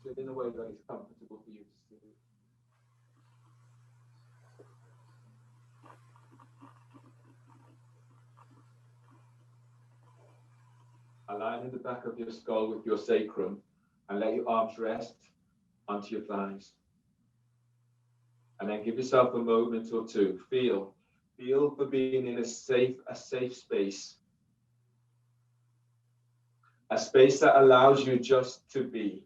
sit in a way that is comfortable for you to sit. Align in the back of your skull with your sacrum and let your arms rest onto your thighs. And then give yourself a moment or two. Feel for being in a safe space. A space that allows you just to be.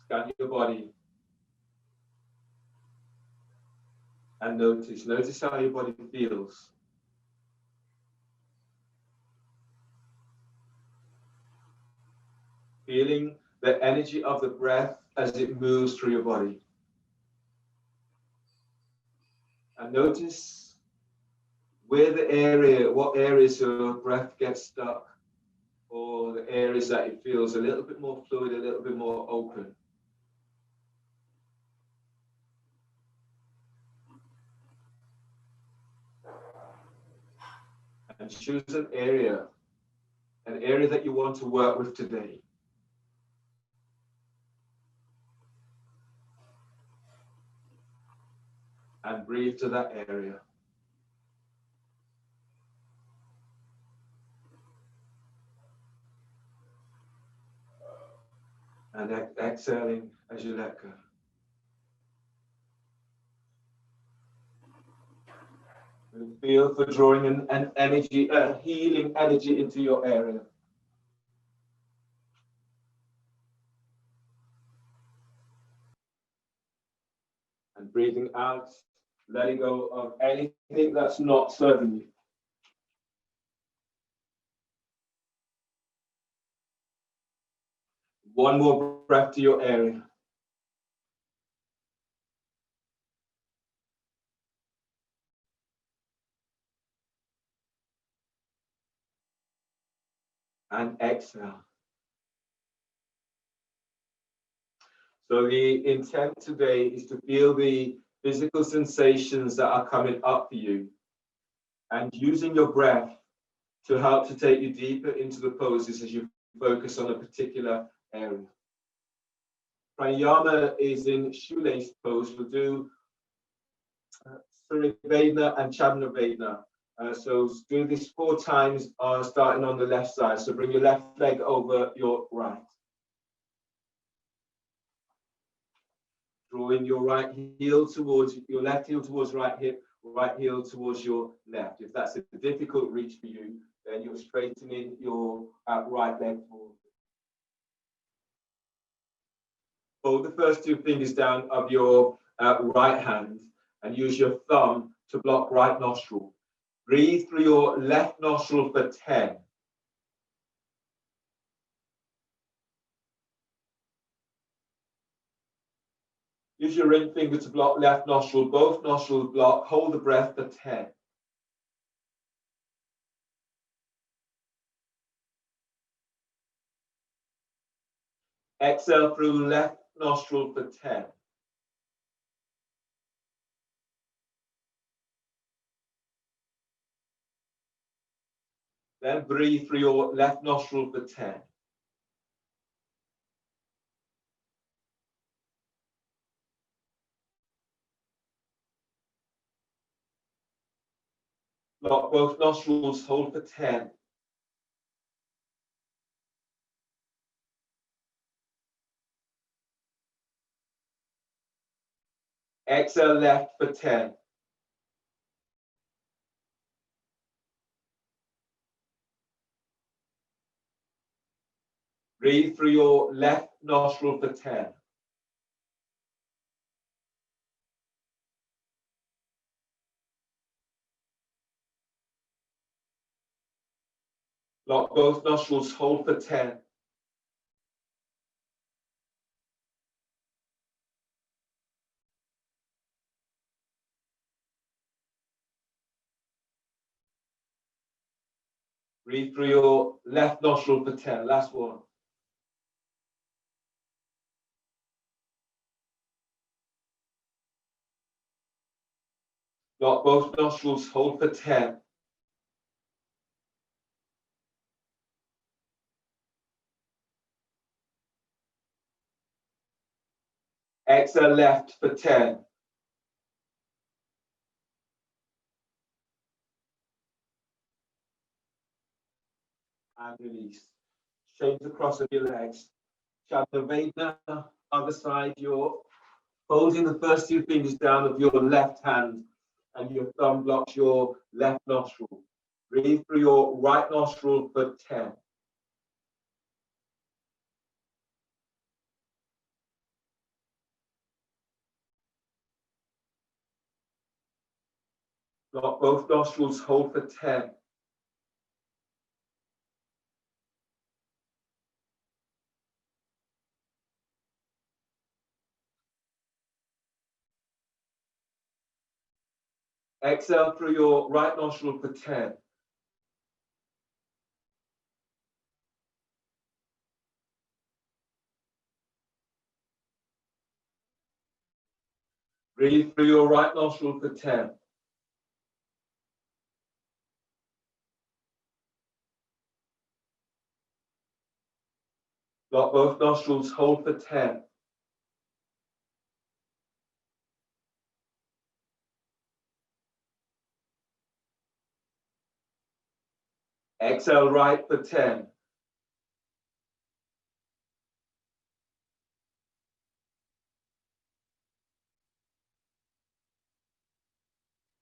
Scan your body. And notice how your body feels. Feeling the energy of the breath as it moves through your body. And notice what areas your breath gets stuck, or the areas that it feels a little bit more fluid, a little bit more open. And choose an area that you want to work with today. And breathe to that area. And exhaling as you let go. And feel for drawing an energy, a healing energy into your area. And breathing out, letting go of anything that's not serving you. One more breath to your area. And exhale. So the intent today is to feel the physical sensations that are coming up for you, and using your breath to help to take you deeper into the poses as you focus on a particular area. Pranayama is in shoelace pose. We'll do Surya and Chandra Vedana. So do this 4 times, starting on the left side. So bring your left leg over your right. Drawing your right heel towards your left heel towards right hip, right heel towards your left. If that's a difficult reach for you, then you're straightening your right leg forward. Hold the first 2 fingers down of your right hand and use your thumb to block right nostril. Breathe through your left nostril for 10. Use your ring finger to block left nostril, both nostrils block, hold the breath for 10. Exhale through left nostril for 10. Then breathe through your left nostril for 10. Lock both nostrils, hold for 10. Exhale left for 10. Breathe through your left nostril for 10. Lock both nostrils, hold for 10. Breathe through your left nostril for 10. Last one. Lock both nostrils, hold for 10. Exhale left for 10. And release. Change the cross of your legs. Chandaveda, other side, you're holding the first two fingers down of your left hand and your thumb blocks your left nostril. Breathe through your right nostril for 10. Block both nostrils, hold for 10. Exhale through your right nostril for 10. Breathe through your right nostril for 10. Block both nostrils, hold for 10. Exhale right for 10.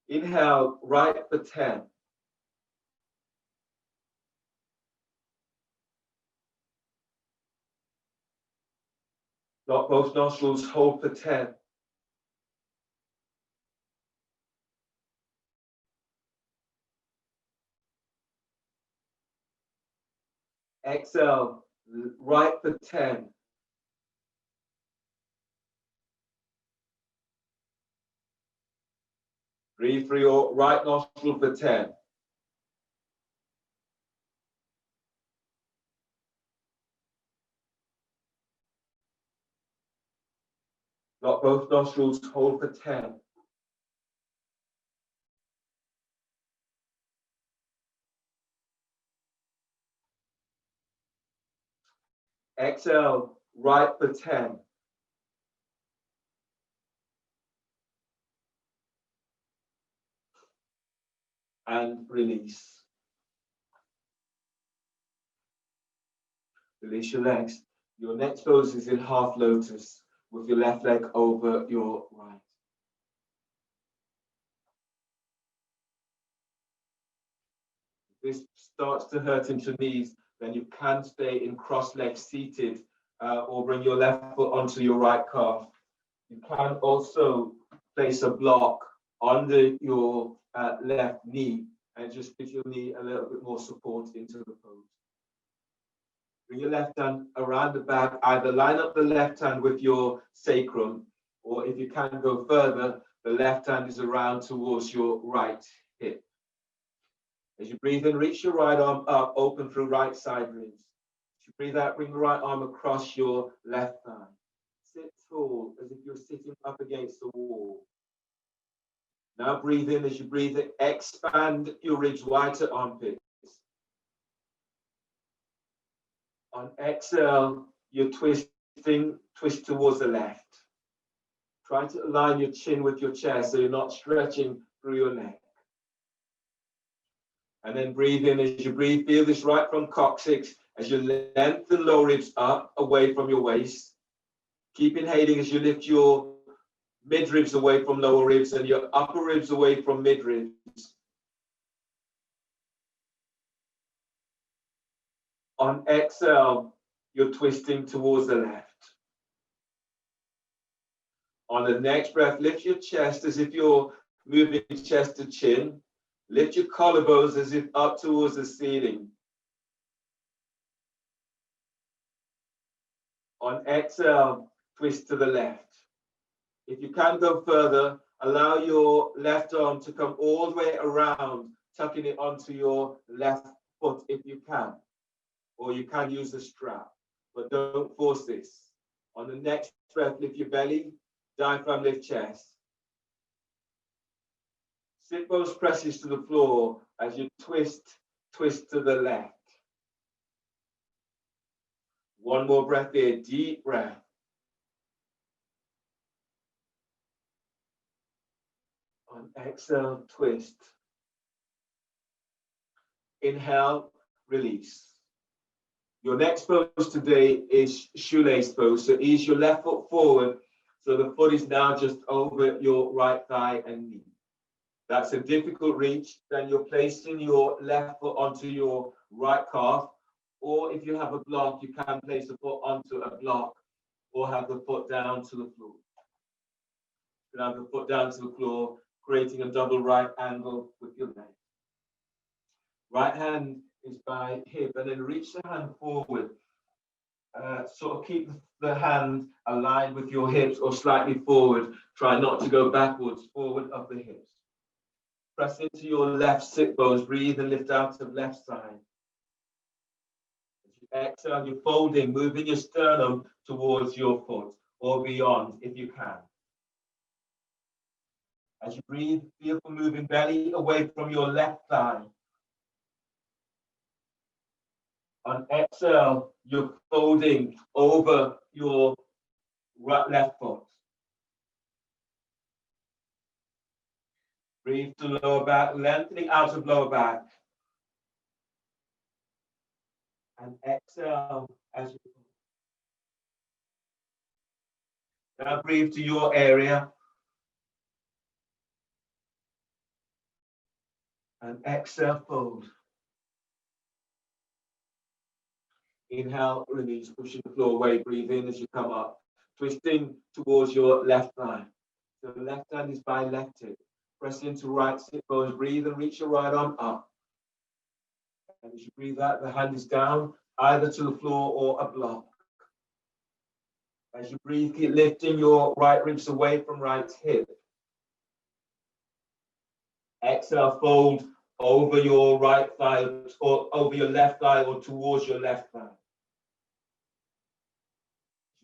Inhale right for 10. Block both nostrils, hold for 10. Exhale right for 10. Breathe through your right nostril for 10. Block both nostrils, hold for 10. Exhale right for 10. And release. Release your legs. Your next pose is in half lotus with your left leg over your right. If this starts to hurt into knees, then you can stay in cross legs seated or bring your left foot onto your right calf. You can also place a block under your left knee and just give your knee a little bit more support into the pose. Bring your left hand around the back, either line up the left hand with your sacrum, or if you can go further, the left hand is around towards your right hip. As you breathe in, reach your right arm up, open through right side ribs. As you breathe out, bring the right arm across your left thigh. Sit tall as if you're sitting up against the wall. Now breathe in. As you breathe in, expand your ribs wide to armpits. On exhale, you're twisting, twist towards the left. Try to align your chin with your chest so you're not stretching through your neck. And then breathe in. As you breathe, feel this right from coccyx as you lengthen lower ribs up away from your waist. Keep inhaling as you lift your mid-ribs away from lower ribs and your upper ribs away from mid-ribs. On exhale, you're twisting towards the left. On the next breath, lift your chest as if you're moving chest to chin. Lift your collarbones as if up towards the ceiling. On exhale, twist to the left. If you can go further, allow your left arm to come all the way around, tucking it onto your left foot if you can. Or you can use the strap, but don't force this. On the next breath, lift your belly, diaphragm, lift chest. Sit bones presses to the floor as you twist to the left. One more breath here, deep breath. On exhale, twist. Inhale, release. Your next pose today is shoelace pose. So ease your left foot forward. So the foot is now just over your right thigh and knee. That's a difficult reach. Then you're placing your left foot onto your right calf. Or if you have a block, you can place the foot onto a block or have the foot down to the floor. You can have the foot down to the floor, creating a double right angle with your leg. Right hand is by hip, and then reach the hand forward. Sort of keep the hand aligned with your hips or slightly forward. Try not to go backwards, forward of the hips. Press into your left sit bones. Breathe and lift out of left side. As you exhale, you're folding, moving your sternum towards your foot or beyond if you can. As you breathe, feel for moving belly away from your left thigh. On exhale, you're folding over your left foot. Breathe to lower back, lengthening out of lower back. And exhale as you fold. Now breathe to your area. And exhale, fold. Inhale, release, pushing the floor away. Breathe in as you come up, twisting towards your left thigh. So the left hand is by left hip. Press into right sit bones. Breathe and reach your right arm up. And as you breathe out, the hand is down, either to the floor or a block. As you breathe, keep lifting your right ribs away from right hip. Exhale, fold over your right thigh or over your left thigh or towards your left thigh.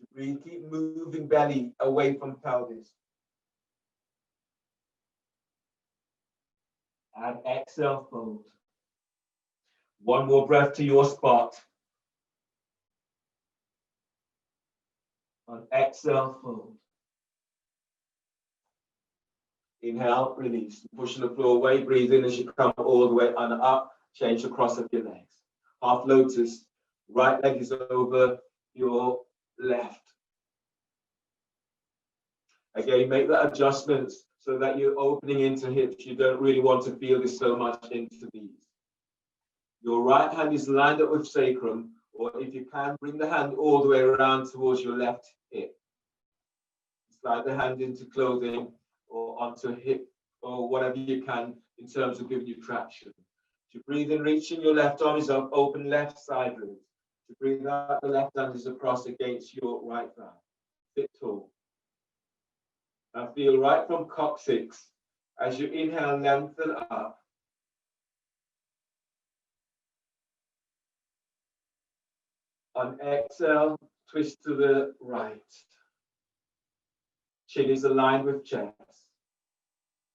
As you breathe, keep moving belly away from pelvis. And exhale, fold. One more breath to your spot. On exhale, fold. Inhale, release. Pushing the floor away, breathe in as you come all the way and up. Change the cross of your legs. Half lotus. Right leg is over your left. Again, make that adjustments so that you're opening into hips. You don't really want to feel this so much into these. Your right hand is lined up with sacrum, or if you can, bring the hand all the way around towards your left hip. Slide the hand into clothing or onto hip or whatever you can in terms of giving you traction. To breathe in, reaching your left arm is up, open left side ribs. To breathe out, the left hand is across against your right thigh. Sit tall. Now feel right from coccyx. As you inhale, lengthen up. On exhale, twist to the right. Chin is aligned with chest.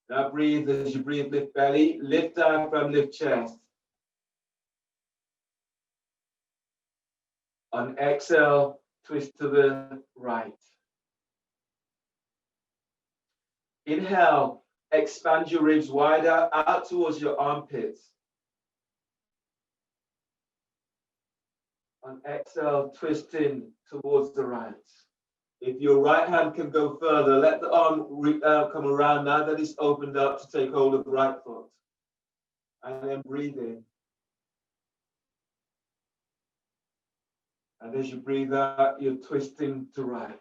Now breathe as you breathe, lift belly, lift diaphragm, lift chest. On exhale, twist to the right. Inhale, expand your ribs wider out towards your armpits. On exhale, twist in towards the right. If your right hand can go further, let the arm come around now that it's opened up to take hold of the right foot. And then breathe in. And as you breathe out, you're twisting to right.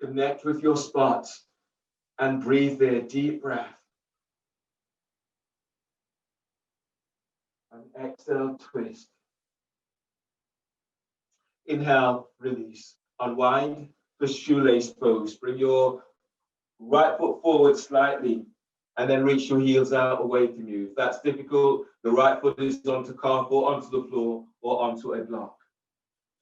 Connect with your spot and breathe there, deep breath. And exhale, twist. Inhale, release. Unwind the shoelace pose. Bring your right foot forward slightly and then reach your heels out away from you. If that's difficult, the right foot is onto calf or onto the floor or onto a block.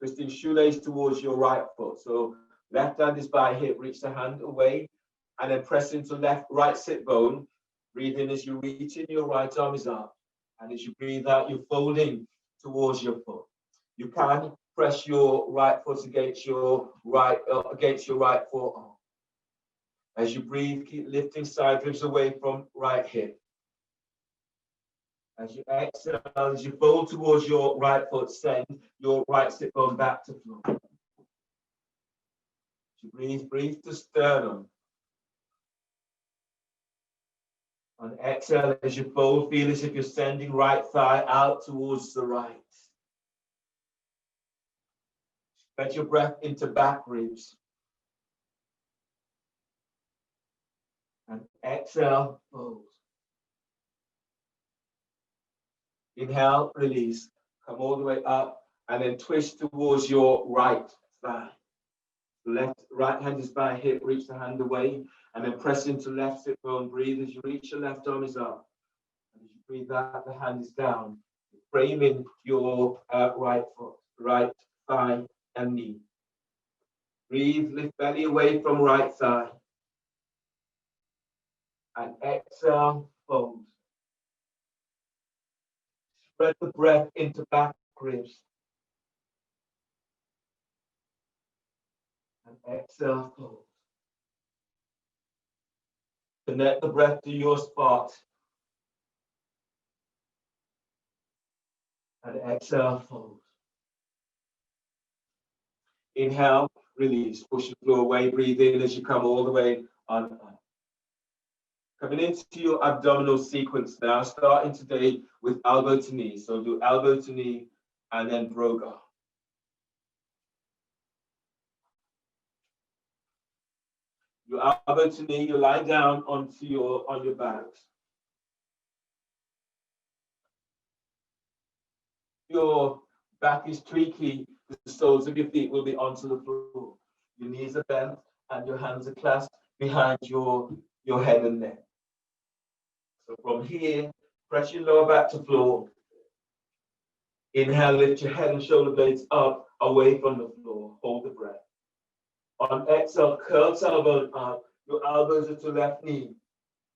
Twisting shoelace towards your right foot. So left hand is by hip, reach the hand away and then press into right sit bone. Breathe in as you reach in, your right arm is up. And as you breathe out, you're folding towards your foot. You can press your right foot against your right forearm. As you breathe, keep lifting side ribs away from right hip. As you exhale, as you fold towards your right foot, send your right sit bone back to floor. As you breathe, breathe to sternum. On exhale, as you fold, feel as if you're sending right thigh out towards the right. Spread your breath into back ribs. And exhale, fold. Inhale, release. Come all the way up and then twist towards your right thigh. Right hand is by hip, reach the hand away, and then press into left sit bone. Breathe as you reach, your left arm is up. And as you breathe out, the hand is down. Framing your right foot, right thigh and knee. Breathe, lift belly away from right thigh. And exhale, fold. Spread the breath into back ribs. And exhale, fold. Connect the breath to your spot. And exhale, fold. Inhale, release. Push the floor away. Breathe in as you come all the way on up. Coming into your abdominal sequence now, starting today with elbow to knee. So do elbow to knee and then broga. Your elbow to knee, you lie down on your backs. Your back is tweaky, the soles of your feet will be onto the floor. Your knees are bent and your hands are clasped behind your head and neck. So from here, press your lower back to floor. Inhale, lift your head and shoulder blades up, away from the floor. Hold the breath. On exhale, curl tailbone up. Your elbows are to left knee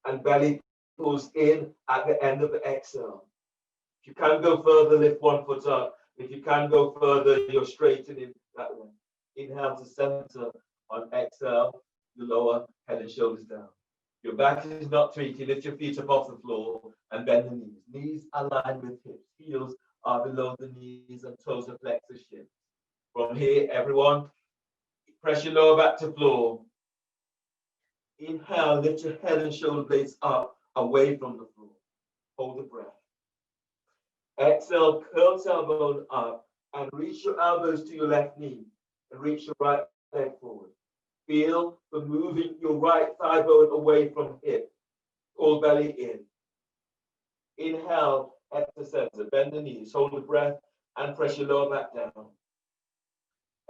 and belly pulls in at the end of the exhale. If you can go further, lift one foot up. If you can go further, you're straightening that way. Inhale to center. On exhale, your lower head and shoulders down. Your back is not tweaking. Lift your feet up off the floor and bend the knees. Knees aligned with hips. Heels are below the knees and toes are flexed to shin. From here, everyone, press your lower back to floor. Inhale, lift your head and shoulder blades up, away from the floor. Hold the breath. Exhale, curl tailbone up and reach your elbows to your left knee and reach your right leg forward. Feel for moving your right thigh bone away from hip. Pull belly in. Inhale, head to center. Bend the knees, hold the breath and press your lower back down.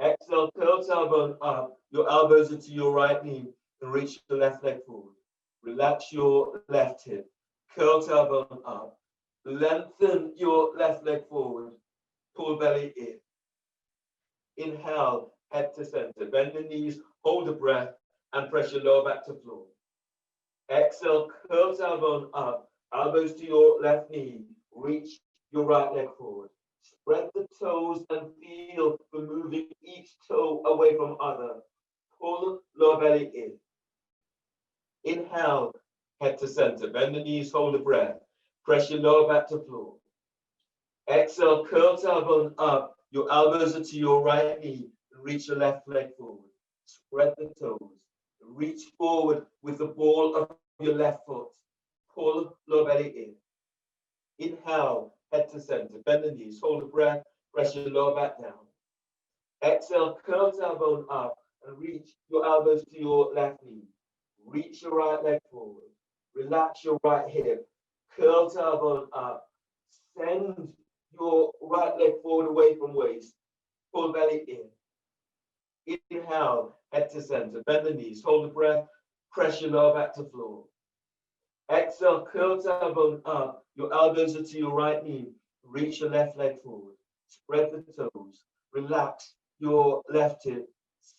Exhale, curl tailbone up. Your elbows are to your right knee and reach the left leg forward. Relax your left hip. Curl tailbone up. Lengthen your left leg forward. Pull belly in. Inhale, head to center. Bend the knees, hold the breath, and press your lower back to floor. Exhale, curl tailbone up. Elbows to your left knee. Reach your right leg forward. Spread the toes and feel for moving each toe away from other. Pull lower belly in. Inhale, head to center. Bend the knees, hold the breath. Press your lower back to floor. Exhale, curl tailbone up. Your elbows are to your right knee. Reach your left leg forward. Spread the toes. Reach forward with the ball of your left foot. Pull lower belly in. Inhale, head to center. Bend the knees, hold the breath. Press your lower back down. Exhale, curl tailbone up and reach your elbows to your left knee. Reach your right leg forward. Relax your right hip. Curl tailbone up. Send your right leg forward away from waist. Pull belly in. Inhale, head to center. Bend the knees. Hold the breath. Press your lower back to floor. Exhale, curl tailbone up. Your elbows are to your right knee. Reach your left leg forward. Spread the toes. Relax your left hip.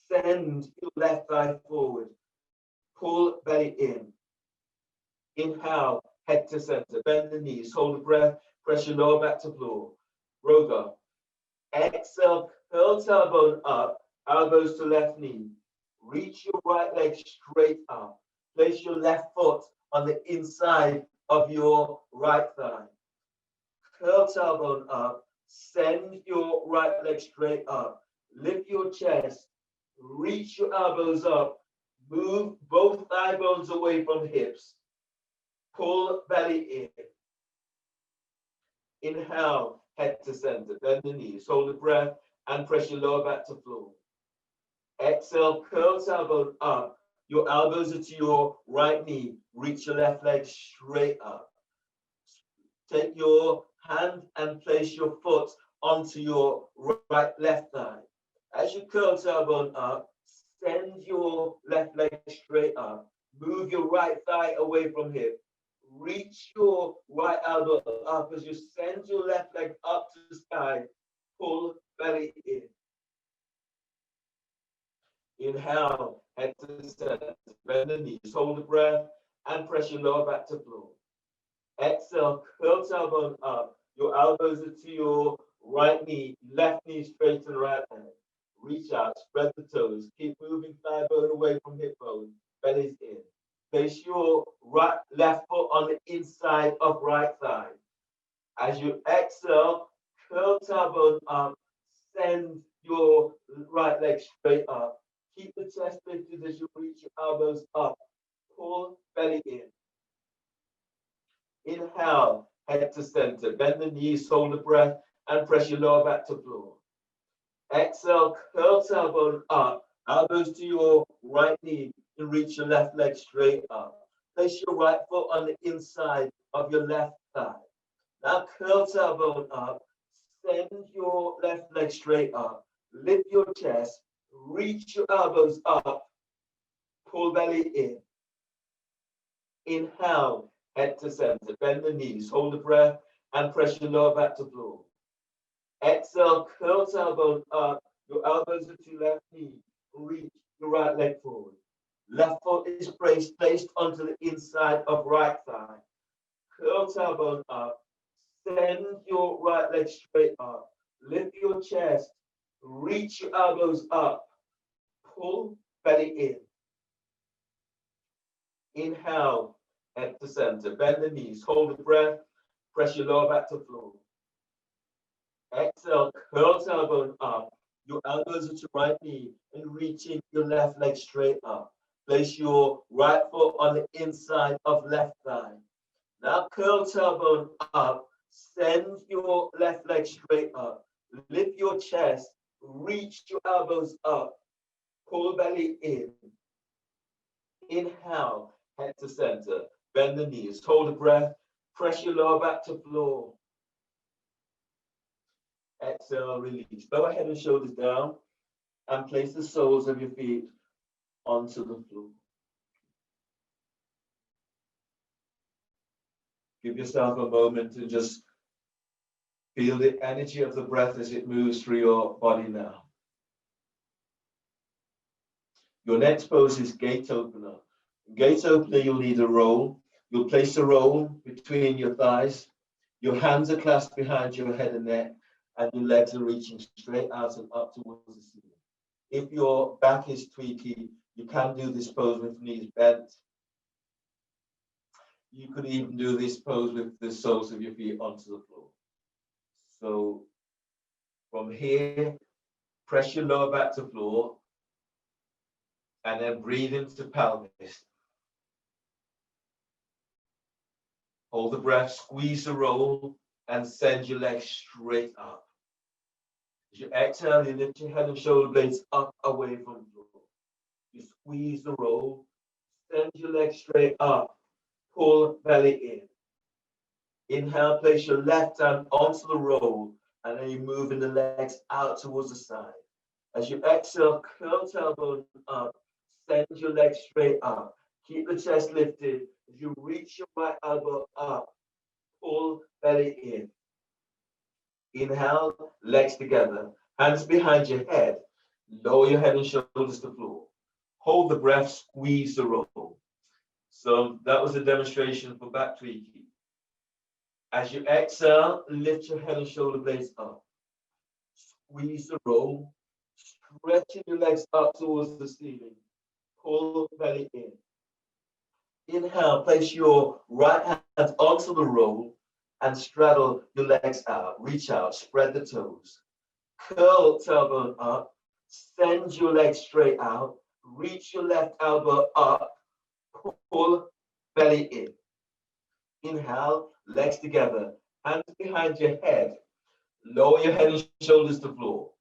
Send your left thigh forward. Pull belly in. Inhale, head to center. Bend the knees. Hold the breath. Press your lower back to floor. Roga. Exhale, curl tailbone up. Elbows to left knee. Reach your right leg straight up. place your left foot on the inside of your right thigh. Curl tailbone up, send your right leg straight up. Lift your chest, reach your elbows up, move both thigh bones away from hips. Pull belly in. Inhale, head to center, bend the knees, hold the breath, and press your lower back to floor. Exhale, curl tailbone up. Your elbows are to your right knee. Reach your left leg straight up. Take your hand and place your foot onto your left thigh. As you curl tailbone up, send your left leg straight up. Move your right thigh away from hip. Reach your right elbow up as you send your left leg up to the sky. Pull belly in. Inhale, head to the center, bend the knees, hold the breath, and press your lower back to floor. Exhale, curl tailbone up. Your elbows are to your right knee, left knee straight to the right hand. Reach out, spread the toes. Keep moving thigh bone away from hip bone. Belly's in. Place your left foot on the inside of right thigh. As you exhale, curl tailbone up. Send your right leg straight up. Keep the chest lifted as you reach your elbows up. Pull belly in. Inhale, head to center. Bend the knees, hold the breath, and press your lower back to floor. Exhale, curl tailbone up. Elbows to your right knee and reach your left leg straight up. Place your right foot on the inside of your left thigh. Now curl tailbone up. Send your left leg straight up. Lift your chest. Reach your elbows up. Pull belly in. Inhale, head to center. Bend the knees, hold the breath, and press your lower back to floor. Exhale, curl tailbone up. Your elbows are to your left knee. Reach your right leg forward. Left foot is placed onto the inside of right thigh. Curl tailbone up. Send your right leg straight up. Lift your chest. Reach your elbows up. Pull belly in. Inhale, head to center. Bend the knees. Hold the breath. Press your lower back to floor. Exhale, curl tailbone up. Your elbows are to right knee and reaching your left leg straight up. Place your right foot on the inside of left thigh. Now curl tailbone up. Send your left leg straight up. Lift your chest. Reach your elbows up. Pull belly in. Inhale, head to center. Bend the knees. Hold the breath. Press your lower back to floor. Exhale, release. Lower head and shoulders down and place the soles of your feet onto the floor. Give yourself a moment to just feel the energy of the breath as it moves through your body now. Your next pose is gate opener. Gate opener, you'll need a roll. You'll place the roll between your thighs. Your hands are clasped behind your head and neck, and your legs are reaching straight out and up towards the ceiling. If your back is tweaky, you can do this pose with knees bent. You could even do this pose with the soles of your feet onto the floor. So from here, press your lower back to floor, and then breathe into pelvis. Hold the breath, squeeze the roll, and send your legs straight up. As you exhale, you lift your head and shoulder blades up away from the floor. You squeeze the roll, send your legs straight up, pull belly in. Inhale, place your left hand onto the roll, and then you're moving the legs out towards the side. As you exhale, curl tailbone up, send your legs straight up. Keep the chest lifted. As you reach your right elbow up, pull belly in. Inhale, legs together, hands behind your head. Lower your head and shoulders to the floor. Hold the breath, squeeze the roll. So that was a demonstration for back tweaking. As you exhale, lift your head and shoulder blades up. Squeeze the roll, stretching your legs up towards the ceiling. Pull belly in. Inhale, place your right hand onto the roll and straddle your legs out. Reach out, spread the toes. Curl tailbone up, send your legs straight out. Reach your left elbow up, pull belly in. Inhale, legs together, hands behind your head. Lower your head and shoulders to floor.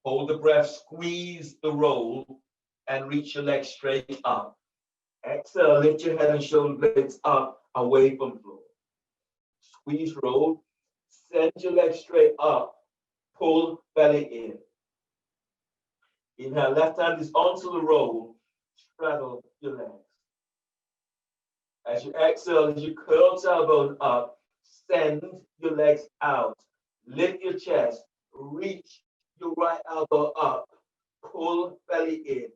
Hold the breath, squeeze the roll, and reach your legs straight up. Exhale, lift your head and shoulder blades up, away from floor. Squeeze roll, send your legs straight up, pull belly in. Inhale, left hand is onto the roll, straddle your legs. As you exhale, as you curl tailbone up, send your legs out. Lift your chest, reach your right elbow up, pull belly in.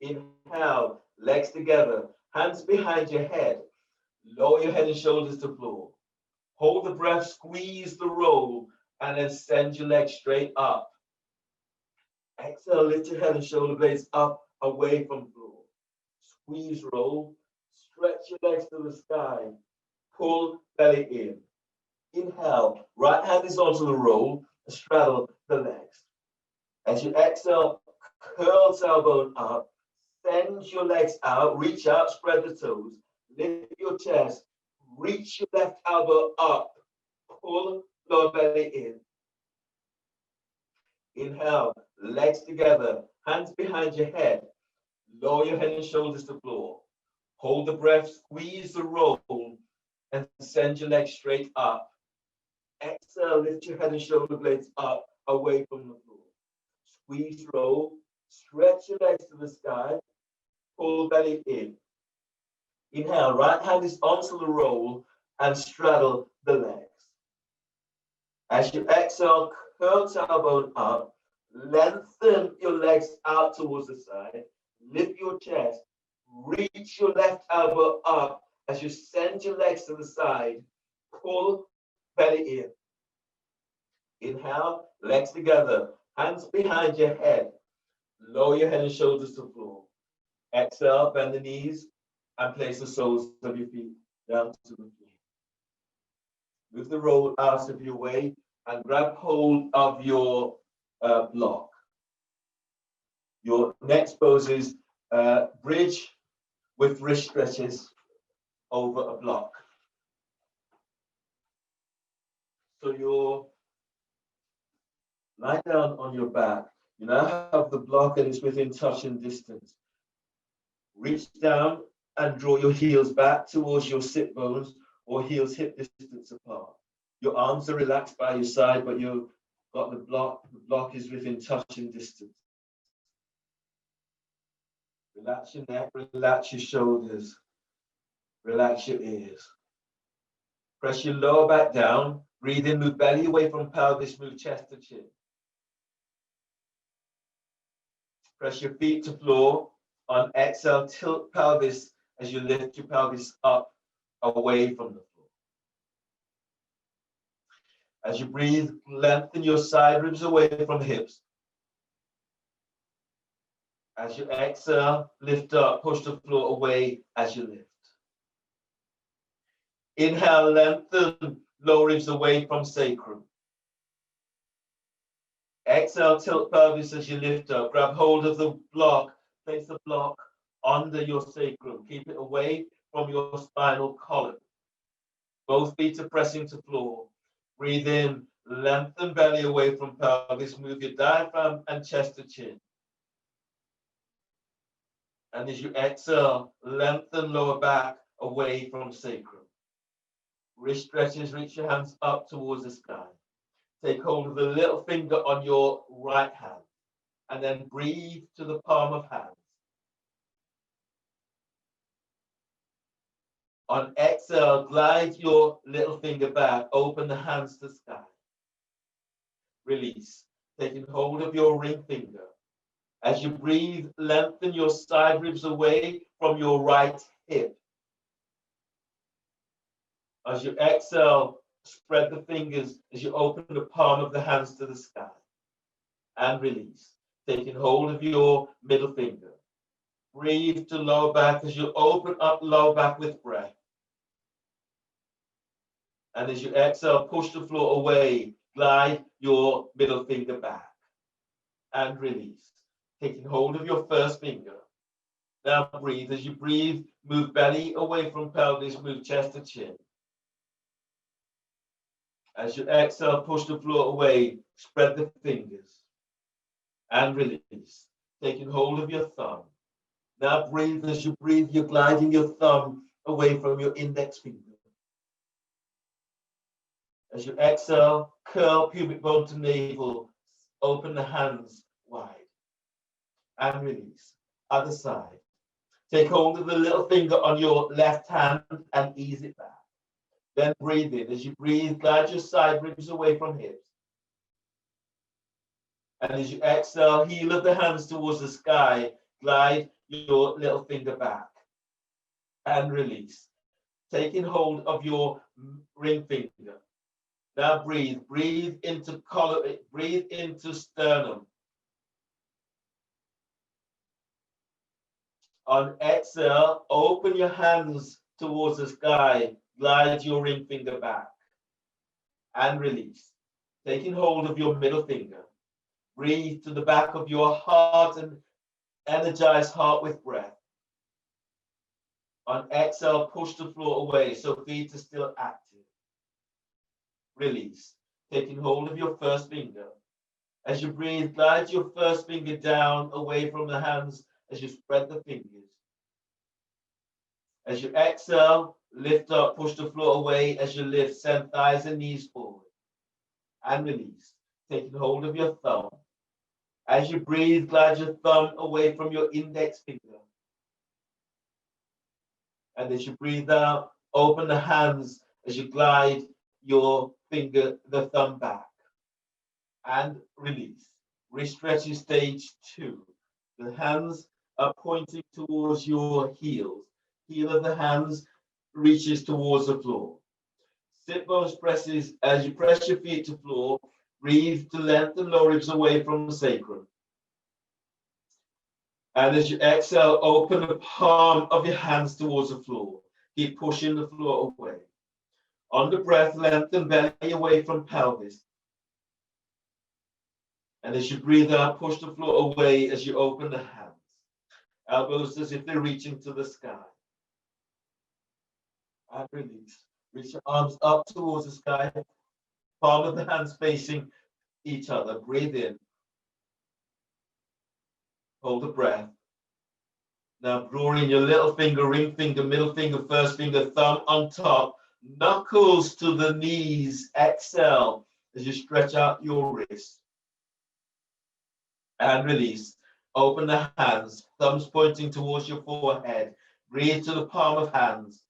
Inhale, legs together, hands behind your head. Lower your head and shoulders to floor. Hold the breath, squeeze the roll, and then send your legs straight up. Exhale, lift your head and shoulder blades up, away from floor. Squeeze roll, stretch your legs to the sky, pull belly in. Inhale, right hand is onto the roll, straddle the legs. As you exhale, curl tailbone up, send your legs out, reach out, spread the toes, lift your chest, reach your left elbow up, pull lower belly in. Inhale, legs together, hands behind your head, lower your head and shoulders to floor. Hold the breath, squeeze the roll, and send your legs straight up. Exhale, lift your head and shoulder blades up, away from the floor. Squeeze roll, stretch your legs to the sky, pull belly in. Inhale, right hand is onto the roll and straddle the legs. As you exhale, curl tailbone up, lengthen your legs out towards the side, lift your chest, reach your left elbow up as you send your legs to the side, pull belly in. Inhale, legs together, hands behind your head, lower your head and shoulders to the floor. Exhale, bend the knees and place the soles of your feet down to the floor. Move the roll out of your way and grab hold of your block. Your next pose is bridge with wrist stretches over a block. So you're lie down on your back. You now have the block and it's within touching distance. Reach down and draw your heels back towards your sit bones or heels hip distance apart. Your arms are relaxed by your side, but you've got the block. The block is within touching distance. Relax your neck, relax your shoulders, relax your ears. Press your lower back down. Breathe in, move belly away from pelvis, move chest to chin. Press your feet to floor. On exhale, tilt pelvis as you lift your pelvis up away from the floor. As you breathe, lengthen your side ribs away from hips. As you exhale, lift up, push the floor away as you lift. Inhale, lengthen lower ribs away from sacrum. Exhale, tilt pelvis as you lift up. Grab hold of the block. Place the block under your sacrum. Keep it away from your spinal column. Both feet are pressing to floor. Breathe in, lengthen belly away from pelvis. Move your diaphragm and chest to chin. And as you exhale, lengthen lower back away from sacrum. Wrist stretches, reach your hands up towards the sky. Take hold of the little finger on your right hand. And then breathe to the palm of hands. On exhale, glide your little finger back, open the hands to sky. Release, taking hold of your ring finger. As you breathe, lengthen your side ribs away from your right hip. As you exhale, spread the fingers as you open the palm of the hands to the sky. And release, taking hold of your middle finger. Breathe to lower back as you open up lower back with breath. And as you exhale, push the floor away. Glide your middle finger back. And release. Taking hold of your first finger. Now breathe. As you breathe, move belly away from pelvis, move chest to chin. As you exhale, push the floor away, spread the fingers. And release. Taking hold of your thumb. Now breathe. As you breathe, you're gliding your thumb away from your index finger. As you exhale, curl pubic bone to navel, open the hands wide. And release. Other side. Take hold of the little finger on your left hand and ease it back. Then breathe in. As you breathe, glide your side ribs away from hips. And as you exhale, heel of the hands towards the sky, glide your little finger back. And release. Taking hold of your ring finger. Now breathe. Breathe into collar, breathe into sternum. On exhale, open your hands towards the sky. Glide your ring finger back. And release. Taking hold of your middle finger. Breathe to the back of your heart and energize heart with breath. On exhale, push the floor away so feet are still active. Release. Taking hold of your first finger. As you breathe, glide your first finger down away from the hands as you spread the fingers. As you exhale, lift up, push the floor away as you lift, send thighs and knees forward. And release. Taking hold of your thumb. As you breathe, glide your thumb away from your index finger. And as you breathe out, open the hands as you glide your finger, the thumb back. And release. Restretching stage 2. The hands are pointing towards your heels. Heel of the hands reaches towards the floor. Sit bones presses as you press your feet to floor. Breathe to lengthen lower ribs away from the sacrum. And as you exhale, open the palm of your hands towards the floor. Keep pushing the floor away. On the breath, lengthen belly away from pelvis. And as you breathe out, push the floor away as you open the hands. Elbows as if they're reaching to the sky. And release. Reach your arms up towards the sky. Palm of the hands facing each other. Breathe in. Hold the breath. Now drawing your little finger, ring finger, middle finger, first finger, thumb on top. Knuckles to the knees. Exhale as you stretch out your wrist. And release. Open the hands. Thumbs pointing towards your forehead. Breathe to the palm of hands.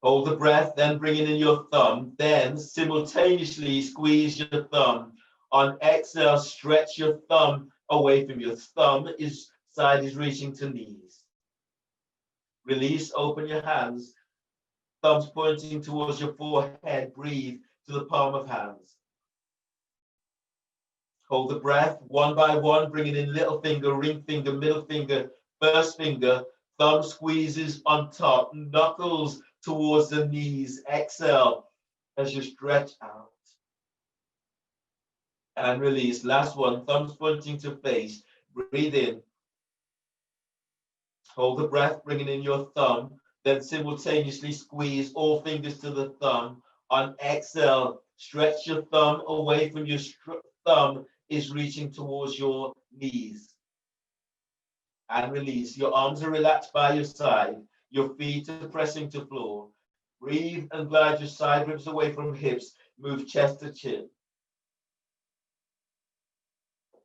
Hold the breath, then bringing in your thumb. Then simultaneously squeeze your thumb. On exhale, stretch your thumb away from your thumb. Side is reaching to knees. Release, open your hands. Thumbs pointing towards your forehead. Breathe to the palm of hands. Hold the breath, one by one, bringing in little finger, ring finger, middle finger, first finger. Thumb squeezes on top, knuckles towards the knees. Exhale as you stretch out. And release. Last one, thumbs pointing to face. Breathe in. Hold the breath, bringing in your thumb. Then simultaneously squeeze all fingers to the thumb. On exhale, stretch your thumb away from your thumb is reaching towards your knees. And release. Your arms are relaxed by your side. Your feet are pressing to floor. Breathe and glide your side ribs away from hips. Move chest to chin.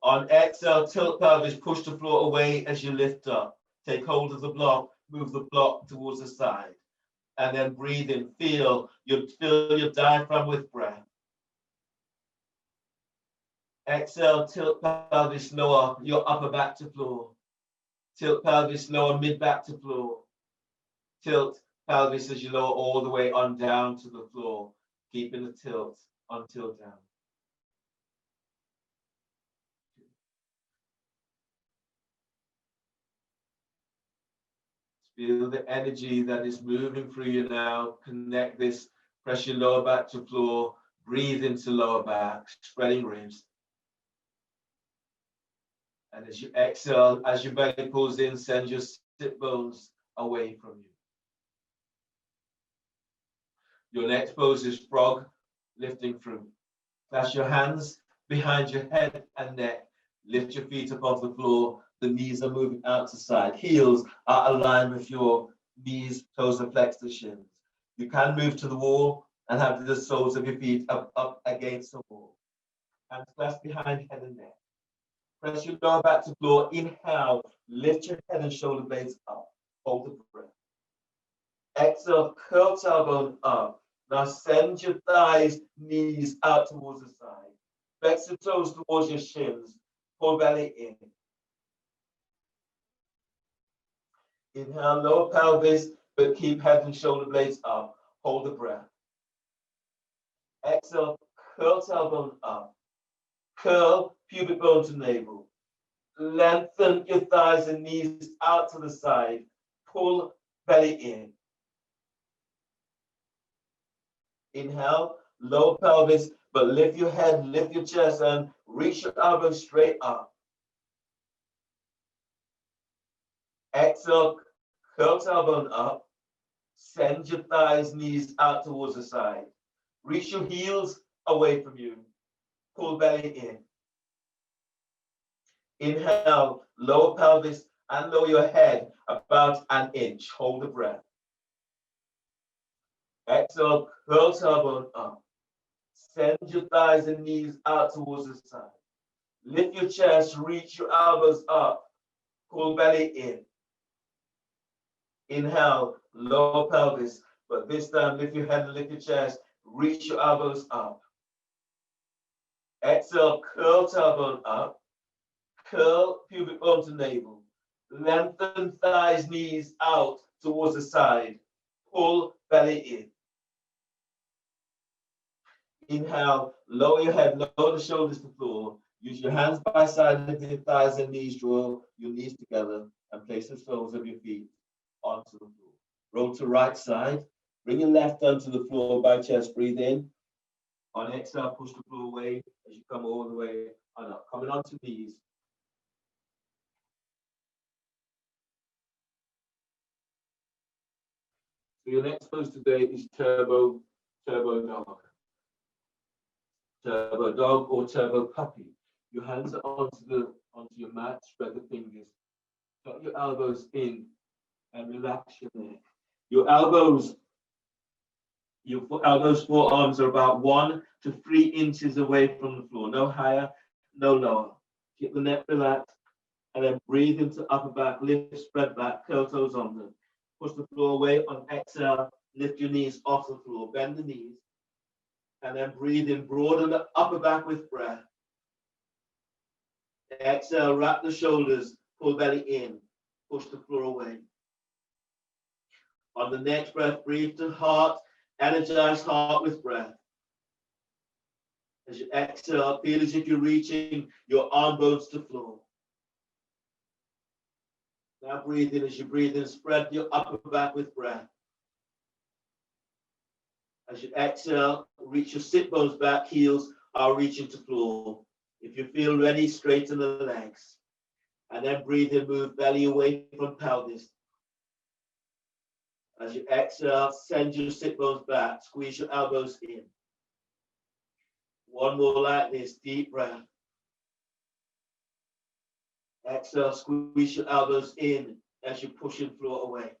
On exhale, tilt pelvis, push the floor away as you lift up. Take hold of the block, move the block towards the side. And then breathe in, fill your diaphragm with breath. Exhale, tilt pelvis lower, your upper back to floor. Tilt pelvis lower, mid back to floor. Tilt pelvis as you lower all the way on down to the floor, keeping the tilt until down. Feel the energy that is moving through you now. Connect this. Press your lower back to floor. Breathe into lower back, spreading ribs. And as you exhale, as your belly pulls in, send your sit bones away from you. Your next pose is frog, lifting through. Clasp your hands behind your head and neck. Lift your feet above the floor. The knees are moving out to side. Heels are aligned with your knees, toes are flexed to shins. You can move to the wall and have the soles of your feet up against the wall. Hands clasped behind head and neck. Press your lower back to floor. Inhale, lift your head and shoulder blades up. Hold the breath. Exhale, curl tailbone up. Now send your thighs, knees out towards the side. Flex your toes towards your shins. Pull belly in. Inhale, lower pelvis, but keep head and shoulder blades up. Hold the breath. Exhale, curl tailbone up. Curl pubic bone to navel. Lengthen your thighs and knees out to the side. Pull belly in. Inhale, lower pelvis, but lift your head, lift your chest, and reach your elbows straight up. Exhale, curl tailbone up. Send your thighs, knees out towards the side. Reach your heels away from you. Pull belly in. Inhale, lower pelvis and lower your head about an inch. Hold the breath. Exhale, curl tailbone up. Send your thighs and knees out towards the side. Lift your chest, reach your elbows up. Pull belly in. Inhale, lower pelvis, but this time lift your head and lift your chest. Reach your elbows up. Exhale, curl tailbone up. Curl pubic bone to navel. Lengthen thighs, knees out towards the side. Pull belly in. Inhale, lower your head, lower the shoulders to the floor. Use your hands by side, lift your thighs and knees, draw your knees together, and place the soles of your feet onto the floor. Roll to right side. Bring your left arm to the floor by chest. Breathe in. On exhale, push the floor away as you come all the way on up. Coming onto knees. So your next pose today is turbo dog. Turbo dog or turbo puppy. Your hands are onto your mat, spread the fingers. Tuck your elbows in and relax your neck. Your elbows, forearms are about 1 to 3 inches away from the floor. No higher, no lower. Keep the neck relaxed and then breathe into upper back, lift, spread back, curl toes under. Push the floor away on exhale, lift your knees off the floor, bend the knees, and then breathe in, broaden the upper back with breath. Exhale, wrap the shoulders, pull belly in, push the floor away. On the next breath, breathe to heart, energize heart with breath. As you exhale, feel as if you're reaching your arm bones to floor. Now breathe in. As you breathe in, spread your upper back with breath. As you exhale, reach your sit bones back, heels are reaching to floor. If you feel ready, straighten the legs. And then breathe in, move belly away from pelvis. As you exhale, send your sit bones back, squeeze your elbows in. One more like this, deep breath. Exhale, squeeze your elbows in as you're pushing floor away.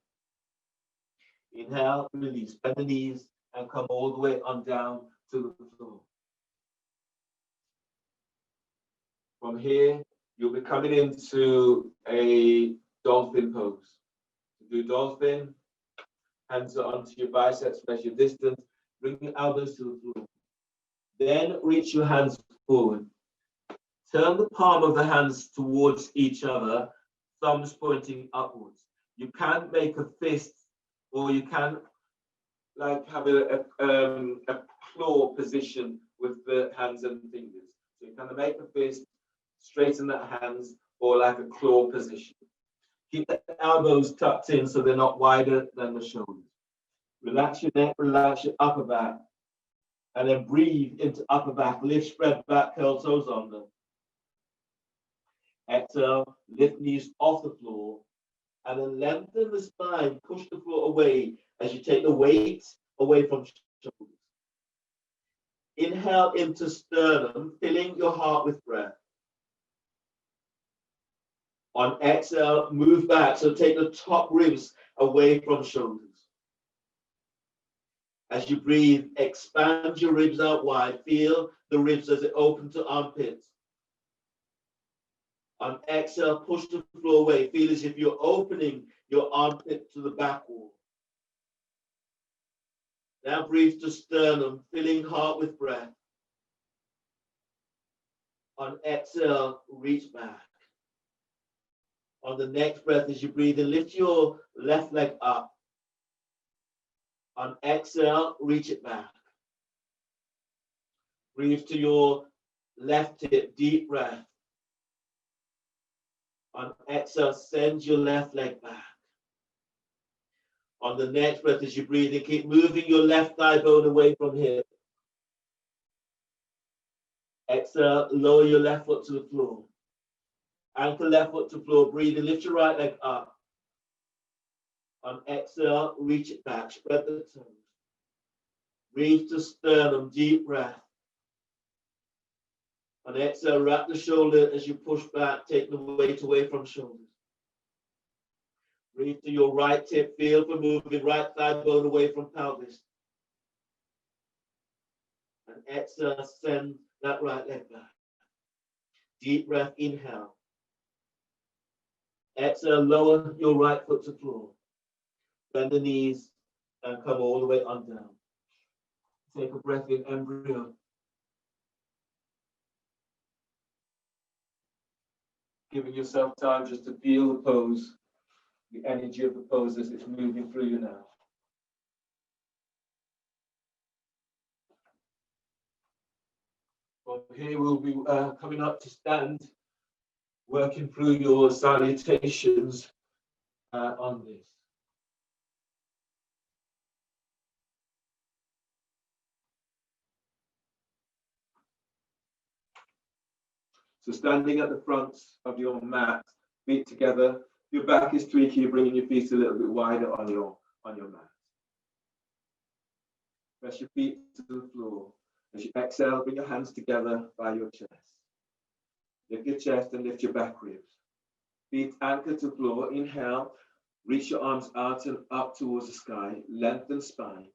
Inhale, release, bend the knees and come all the way on down to the floor. From here, you'll be coming into a dolphin pose. To do dolphin, hands are onto your biceps, measure distance, bring your elbows to the floor. Then reach your hands forward. Turn the palm of the hands towards each other, thumbs pointing upwards. You can make a fist, or you can like have a claw position with the hands and fingers. So you can make a fist, straighten that hands, or like a claw position. Keep the elbows tucked in so they're not wider than the shoulders. Relax your neck, relax your upper back. And then breathe into upper back. Lift, spread back, curl toes under. Exhale, lift knees off the floor. And then lengthen the spine, push the floor away as you take the weight away from shoulders. Inhale into sternum, filling your heart with breath. On exhale, move back. So take the top ribs away from shoulders. As you breathe, expand your ribs out wide. Feel the ribs as they open to armpits. On exhale, push the floor away. Feel as if you're opening your armpit to the back wall. Now breathe to sternum, filling heart with breath. On exhale, reach back. On the next breath, as you breathe in, lift your left leg up. On exhale, reach it back. Breathe to your left hip, deep breath. On exhale, send your left leg back. On the next breath, as you breathe in, keep moving your left thigh bone away from hip. Exhale, lower your left foot to the floor. Anchor left foot to floor. Breathe in, lift your right leg up. On exhale, reach it back. Spread the toes. Breathe to sternum, deep breath. On exhale, wrap the shoulder as you push back, take the weight away from shoulders. Breathe to your right hip, feel for moving right thigh bone away from pelvis. And exhale, send that right leg back. Deep breath, inhale. Exhale, lower your right foot to floor. Bend the knees and come all the way on down. Take a breath in, embryo. Giving yourself time just to feel the pose, the energy of the pose as it's moving through you now. From here we'll be coming up to stand, working through your salutations on this. So standing at the front of your mat, feet together, your back is tweaking, you're bringing your feet a little bit wider on your mat. Press your feet to the floor. As you exhale, bring your hands together by your chest. Lift your chest and lift your back ribs. Feet anchored to floor. Inhale, reach your arms out and up towards the sky. Lengthen spine.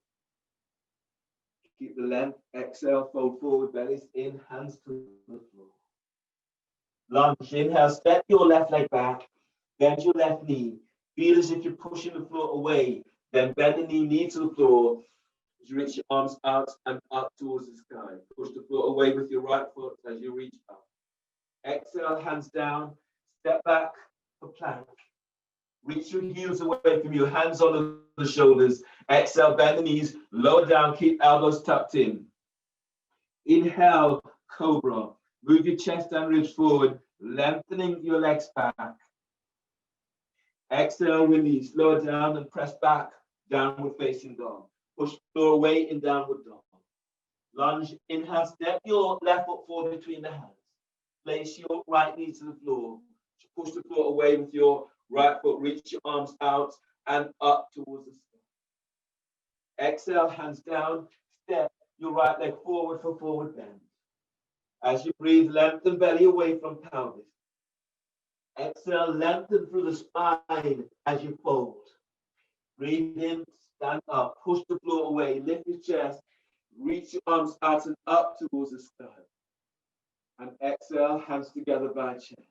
Keep the length. Exhale, fold forward, bellies in, hands to the floor. Lunge, inhale, step your left leg back, bend your left knee. Feel as if you're pushing the floor away, then bend the knee to the floor as you reach your arms out and up towards the sky. Push the floor away with your right foot as you reach up. Exhale, hands down, step back for plank. Reach your heels away from you, hands on the shoulders. Exhale, bend the knees, lower down, keep elbows tucked in. Inhale, cobra. Move your chest and ribs forward, lengthening your legs back. Exhale, release, lower down and press back, downward facing dog. Push the floor away in downward dog. Lunge, inhale, step your left foot forward between the hands. Place your right knee to the floor. Push the floor away with your right foot, reach your arms out and up towards the sky. Exhale, hands down, step your right leg forward for forward bend. As you breathe, lengthen belly away from pelvis. Exhale, lengthen through the spine as you fold. Breathe in, stand up, push the floor away, lift your chest, reach your arms out and up towards the sky. And exhale, hands together by chest.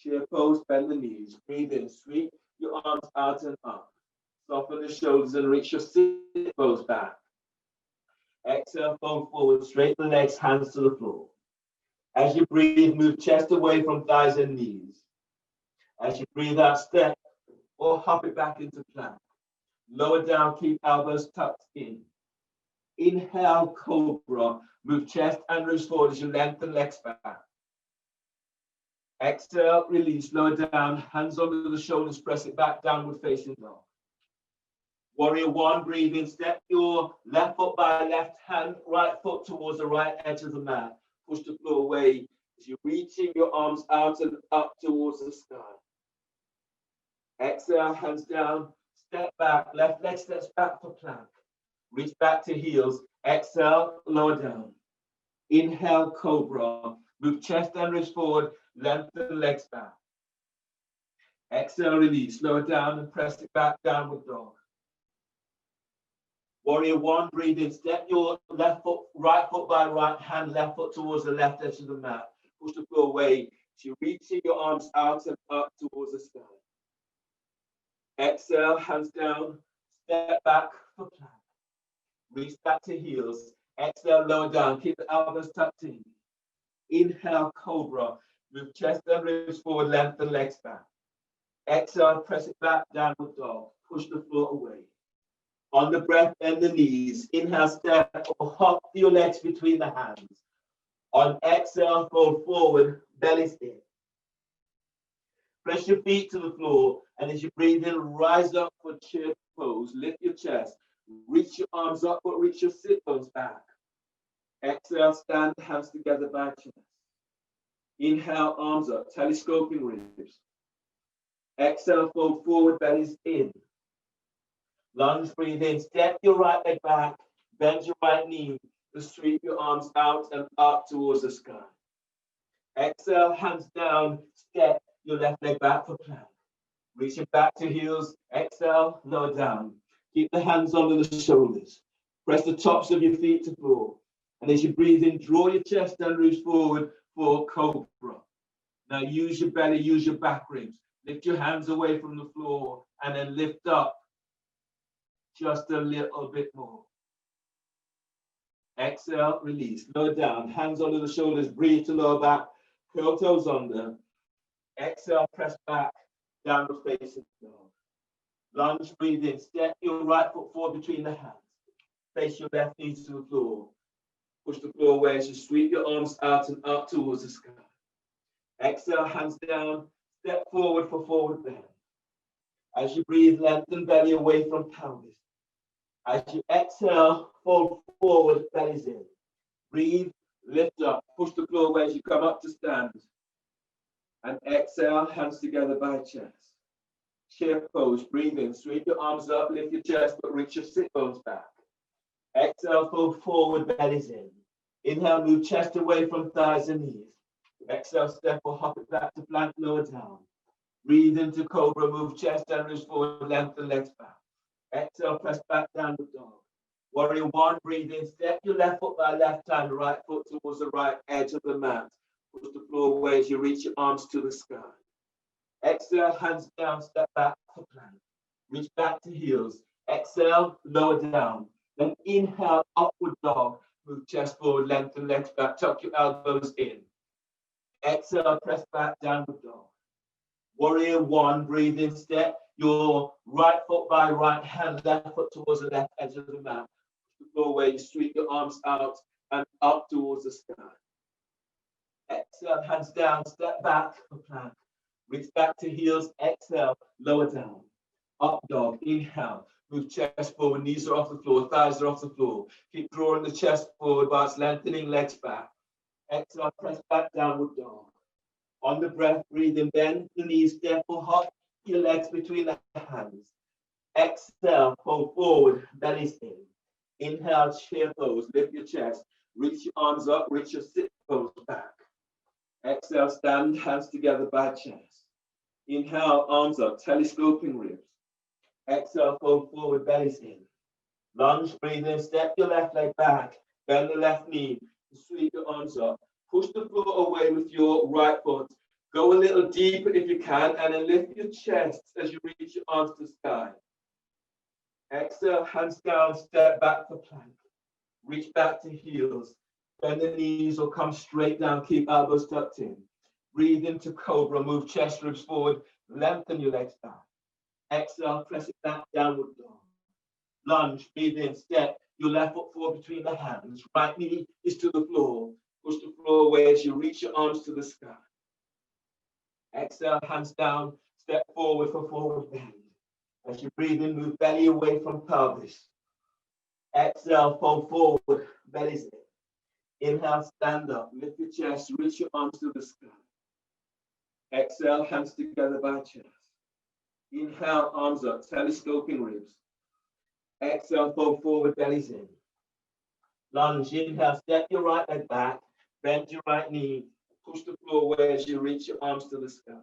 Chair pose, bend the knees. Breathe in, sweep your arms out and up. Soften the shoulders and reach your sit pose back. Exhale, fold forward, straighten the legs, hands to the floor. As you breathe, move chest away from thighs and knees. As you breathe out, step or hop it back into plank. Lower down, keep elbows tucked in. Inhale, cobra. Move chest and ribs forward as you lengthen legs back. Exhale, release, lower down, hands under the shoulders, press it back, downward facing dog. Warrior one, breathe in, step your left foot by left hand, right foot towards the right edge of the mat. Push the floor away as you're reaching your arms out and up towards the sky. Exhale, hands down, step back, left leg steps back for plank. Reach back to heels, exhale, lower down. Inhale, cobra, move chest and ribs forward, lengthen legs back. Exhale, release, lower down and press it back, downward dog. Warrior one, breathe in, step your left foot, right foot by right hand, left foot towards the left edge of the mat. Push the floor away. So you're reaching your arms out and up towards the sky. Exhale, hands down, step back for plank. Reach back to heels. Exhale, lower down, keep the elbows tucked in. Inhale, cobra, move chest and ribs forward, lengthen legs back. Exhale, press it back, downward dog. Push the floor away. On the breath, bend the knees. Inhale, step or hop your legs between the hands. On exhale, fold forward, bellies in. Press your feet to the floor, and as you breathe in, rise up for chair pose. Lift your chest. Reach your arms up, but reach your sit bones back. Exhale, stand, hands together by chest. Inhale, arms up, telescoping ribs. Exhale, fold forward, bellies in. Lunge, breathe in, step your right leg back, bend your right knee, to sweep your arms out and up towards the sky. Exhale, hands down, step your left leg back for plank. Reaching back to heels, exhale, lower down. Keep the hands under the shoulders. Press the tops of your feet to floor. And as you breathe in, draw your chest and ribs forward for cobra. Now use your belly, use your back ribs. Lift your hands away from the floor and then lift up just a little bit more. Exhale, release, lower down, hands under the shoulders, breathe to lower back, curl toes under. Exhale, press back, downward facing dog. Lunge, breathe in, step your right foot forward between the hands. Face your left knee to the floor. Push the floor away as you sweep your arms out and up towards the sky. Exhale, hands down, step forward for forward bend. As you breathe, lengthen belly away from pelvis. As you exhale, fold forward, bellies in. Breathe, lift up, push the floor away as you come up to stand. And exhale, hands together by chest. Chair pose, breathe in, sweep your arms up, lift your chest, but reach your sit bones back. Exhale, fold forward, bellies in. Inhale, move chest away from thighs and knees. Exhale, step or hop it back to plank, lower down. Breathe into cobra, move chest and ribs forward, lengthen legs back. Exhale, press back, downward dog. Warrior one, breathe in, step your left foot by left hand, right foot towards the right edge of the mat. Push the floor away as you reach your arms to the sky. Exhale, hands down, step back for plank. Reach back to heels. Exhale, lower down. Then inhale, upward dog. Move chest forward, lengthen legs back, tuck your elbows in. Exhale, press back, downward dog. Warrior one, breathe in, step your right foot by right hand, left foot towards the left edge of the mat. Push the floor away, you sweep your arms out and up towards the sky. Exhale, hands down, step back for plank. Reach back to heels, exhale, lower down. Up dog, inhale. Move chest forward, knees are off the floor, thighs are off the floor. Keep drawing the chest forward whilst lengthening legs back. Exhale, press back, downward dog. On the breath, breathe in, bend the knees, step or hop your legs between the hands. Exhale, fold forward, bellies in. Inhale, chair pose, lift your chest. Reach your arms up, reach your sit bones back. Exhale, stand, hands together by chest. Inhale, arms up, telescoping ribs. Exhale, fold forward, bellies in. Lunge, breathe in, step your left leg back, bend the left knee, sweep your arms up. Push the floor away with your right foot. Go a little deeper if you can, and then lift your chest as you reach your arms to the sky. Exhale, hands down, step back for plank. Reach back to heels. Bend the knees or come straight down, keep elbows tucked in. Breathe into cobra, move chest ribs forward, lengthen your legs back. Exhale, press it back, downward dog. Lunge, breathe in, step your left foot forward between the hands. Right knee is to the floor. Push the floor away as you reach your arms to the sky. Exhale, hands down, step forward for forward bend. As you breathe in, move belly away from pelvis. Exhale, fold forward, belly's in. Inhale, stand up, lift your chest, reach your arms to the sky. Exhale, hands together by chest. Inhale, arms up, telescoping ribs. Exhale, fold forward, belly's in. Lunge, inhale, step your right leg back, bend your right knee, push the floor away as you reach your arms to the sky.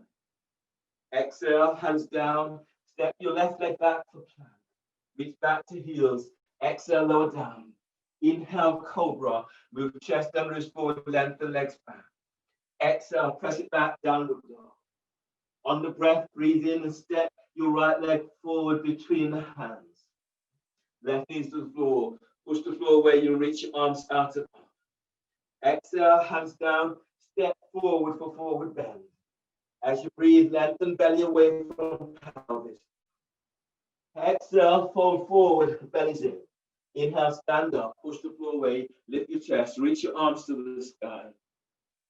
Exhale, hands down, step your left leg back for plank. Reach back to heels. Exhale, lower down. Inhale, cobra. Move chest and wrist forward, lengthen legs back. Exhale, press it back, downward dog. On the breath, breathe in and step your right leg forward between the hands. Left knees to the floor. Push the floor where you reach your arms out and up. Exhale, hands down. Step forward for forward bend. As you breathe, lengthen belly away from pelvis. Exhale, fold forward, belly's in. Inhale, stand up, push the floor away, lift your chest, reach your arms to the sky.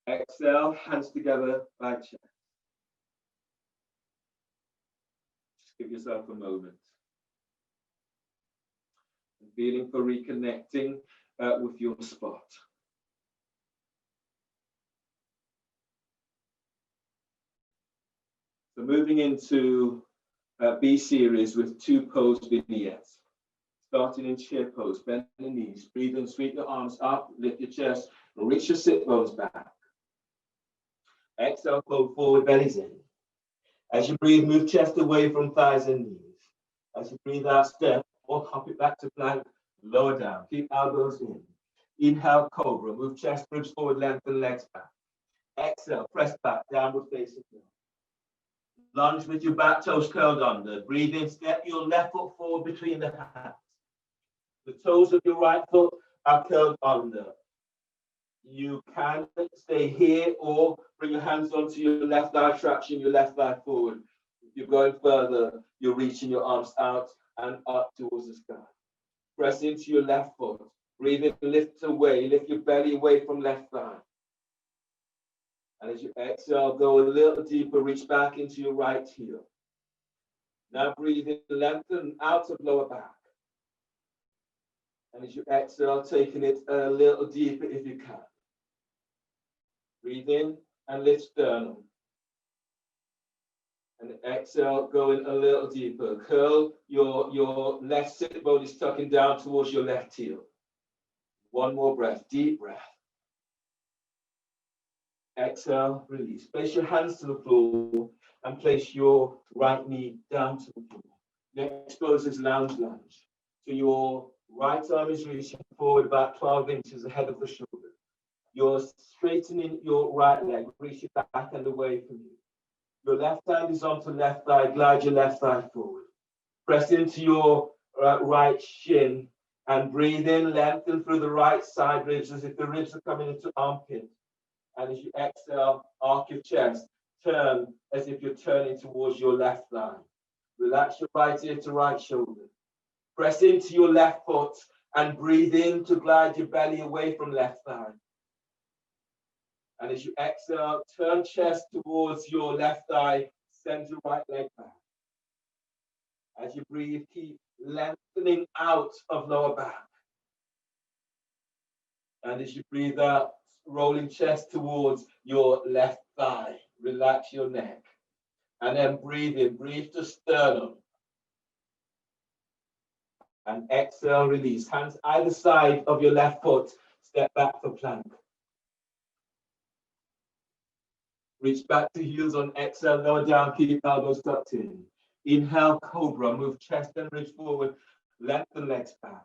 Exhale, hands together, back chest. Just give yourself a moment. Feeling for reconnecting with your spot. So moving into B series with 2 pose vignettes. Starting in chair pose, bend the knees, breathe and sweep your arms up, lift your chest, and reach your sit bones back. Exhale, fold forward, belly's in. As you breathe, move chest away from thighs and knees. As you breathe out, step or hop it back to plank, lower down, keep elbows in. Inhale, cobra, move chest, ribs forward, lengthen legs back. Exhale, press back, downward facing dog. Lunge with your back toes curled under. Breathe in, step your left foot forward between the hands. The toes of your right foot are curled under. You can stay here or bring your hands onto your left thigh, traction your left thigh forward. If you're going further, you're reaching your arms out and up towards the sky. Press into your left foot. Breathe in, lift away, lift your belly away from left thigh. And as you exhale, go a little deeper, reach back into your right heel. Now breathe in, lengthen out of lower back. And as you exhale, taking it a little deeper if you can. Breathe in and lift sternum. And exhale, going a little deeper. Curl your left sit bone is tucking down towards your left heel. One more breath, deep breath. Exhale, release. Place your hands to the floor and place your right knee down to the floor. Next pose is lounge lunge. So your right arm is reaching forward about 12 inches ahead of the shoulder. You're straightening your right leg, reach it back and away from you. Your left hand is onto left thigh, glide your left thigh forward. Press into your right shin and breathe in, lengthen through the right side ribs as if the ribs are coming into armpit. And as you exhale, arc your chest, turn as if you're turning towards your left thigh. Relax your right ear to right shoulder. Press into your left foot and breathe in to glide your belly away from left thigh. And as you exhale, turn chest towards your left thigh, send your right leg back. As you breathe, keep lengthening out of lower back. And as you breathe out, rolling chest towards your left thigh. Relax your neck. And then breathe in, breathe to sternum. And exhale, release. Hands either side of your left foot. Step back for plank. Reach back to heels on exhale, lower down, keep elbows tucked in. Inhale, cobra, move chest and ribs forward, lengthen legs back.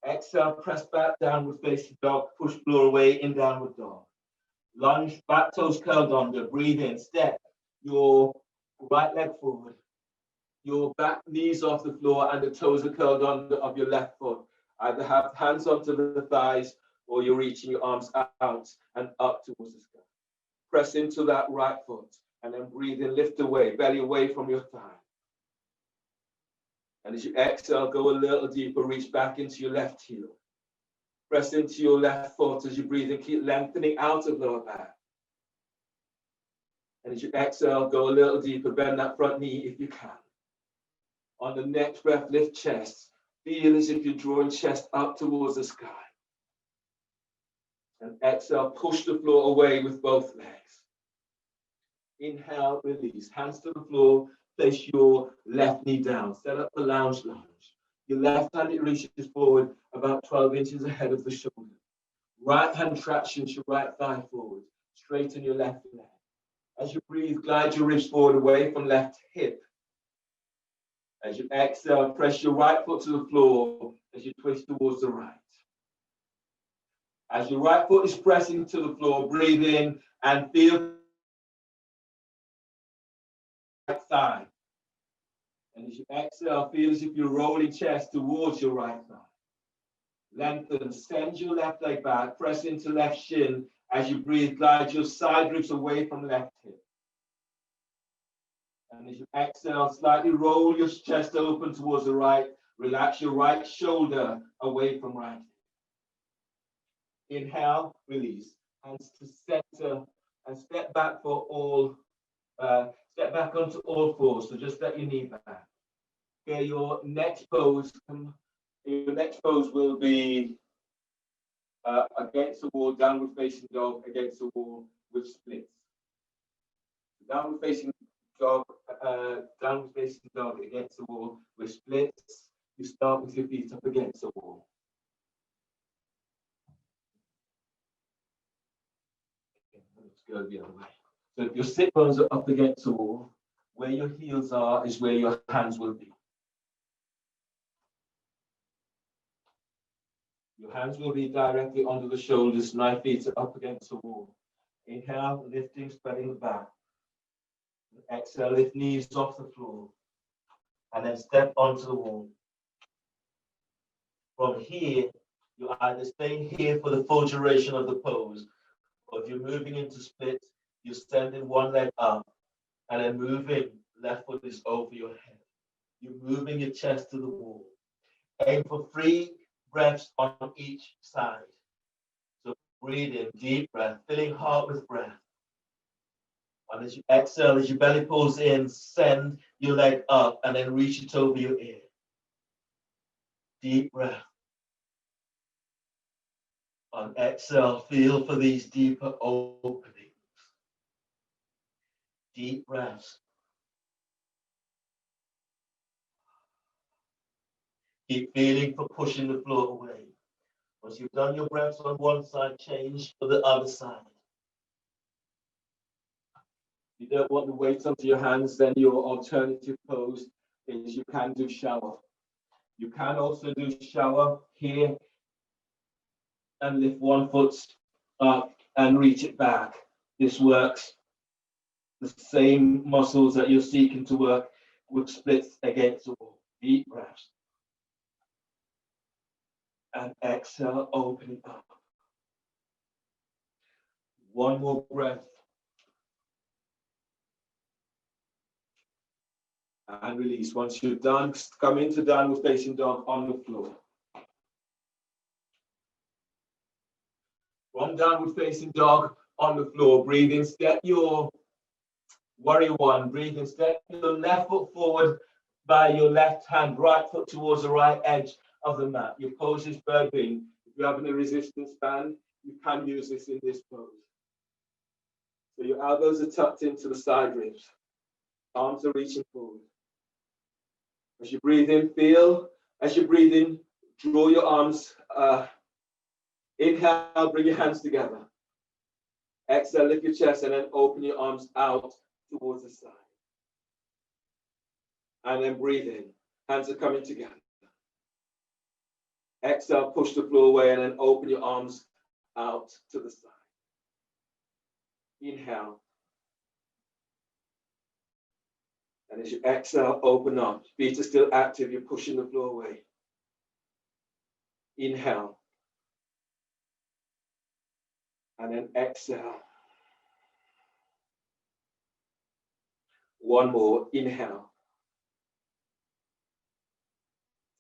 Exhale, press back, downward facing dog, push floor away in downward dog. Lunge, back toes curled under, breathe in, step your right leg forward. Your back knees off the floor and the toes are curled under of your left foot. Either have hands onto the thighs or you're reaching your arms out and up towards the sky. Press into that right foot and then breathe in, lift away, belly away from your thigh. And as you exhale, go a little deeper, reach back into your left heel. Press into your left foot as you breathe and keep lengthening out of lower back. And as you exhale, go a little deeper, bend that front knee if you can. On the next breath, lift chest. Feel as if you're drawing chest up towards the sky. And exhale, push the floor away with both legs. Inhale, release. Hands to the floor. Place your left knee down. Set up the lounge. Your left hand, it reaches forward about 12 inches ahead of the shoulder. Right hand tractions your right thigh forward. Straighten your left leg. As you breathe, glide your ribs forward away from left hip. As you exhale, press your right foot to the floor as you twist towards the right. As your right foot is pressing to the floor, breathe in and feel right thigh. And as you exhale, feel as if you're rolling chest towards your right thigh. Lengthen, send your left leg back, press into left shin. As you breathe, glide your side ribs away from left hip. And as you exhale, slightly roll your chest open towards the right. Relax your right shoulder away from right hip. Inhale, release. Hands to center and step back for all. Step back onto all fours. So just let your knee back. Okay, your next pose will be against the wall, downward facing dog against the wall with splits. Downward facing dog against the wall with splits. You start with your feet up against the wall. Okay, let's go the other way. So if your sit bones are up against the wall, where your heels are is where your hands will be. Your hands will be directly under the shoulders, 9 feet are up against the wall. Inhale, lifting, spreading the back. Exhale, lift knees off the floor. And then step onto the wall. From here, you're either staying here for the full duration of the pose, or if you're moving into splits, you're sending one leg up and then moving, left foot is over your head. You're moving your chest to the wall. Aim for 3 breaths on each side. So breathe in, deep breath, filling heart with breath. And as you exhale, as your belly pulls in, send your leg up and then reach it over your ear. Deep breath. On exhale, feel for these deeper openings. Deep breaths. Keep feeling for pushing the floor away. Once you've done your breaths on one side, change for the other side. If you don't want the weight onto your hands, then your alternative pose is you can do shower. You can also do shower here and lift one foot up and reach it back. This works the same muscles that you're seeking to work with splits against the wall. Deep breaths. And exhale, open it up. One more breath. And release. Once you're done, come into downward facing dog on the floor. From downward facing dog on the floor, breathe in, step your warrior one, breathe in, step your left foot forward by your left hand, right foot towards the right edge of the mat. Your pose is bird wing. If you're having a resistance band, you can use this in this pose. So your elbows are tucked into the side ribs. Arms are reaching forward. As you breathe in, feel, as you breathe in, draw your arms, inhale, bring your hands together. Exhale, lift your chest and then open your arms out towards the side. And then breathe in, hands are coming together. Exhale, push the floor away and then open your arms out to the side. Inhale. And as you exhale, open up. Feet are still active. You're pushing the floor away. Inhale. And then exhale. One more. Inhale.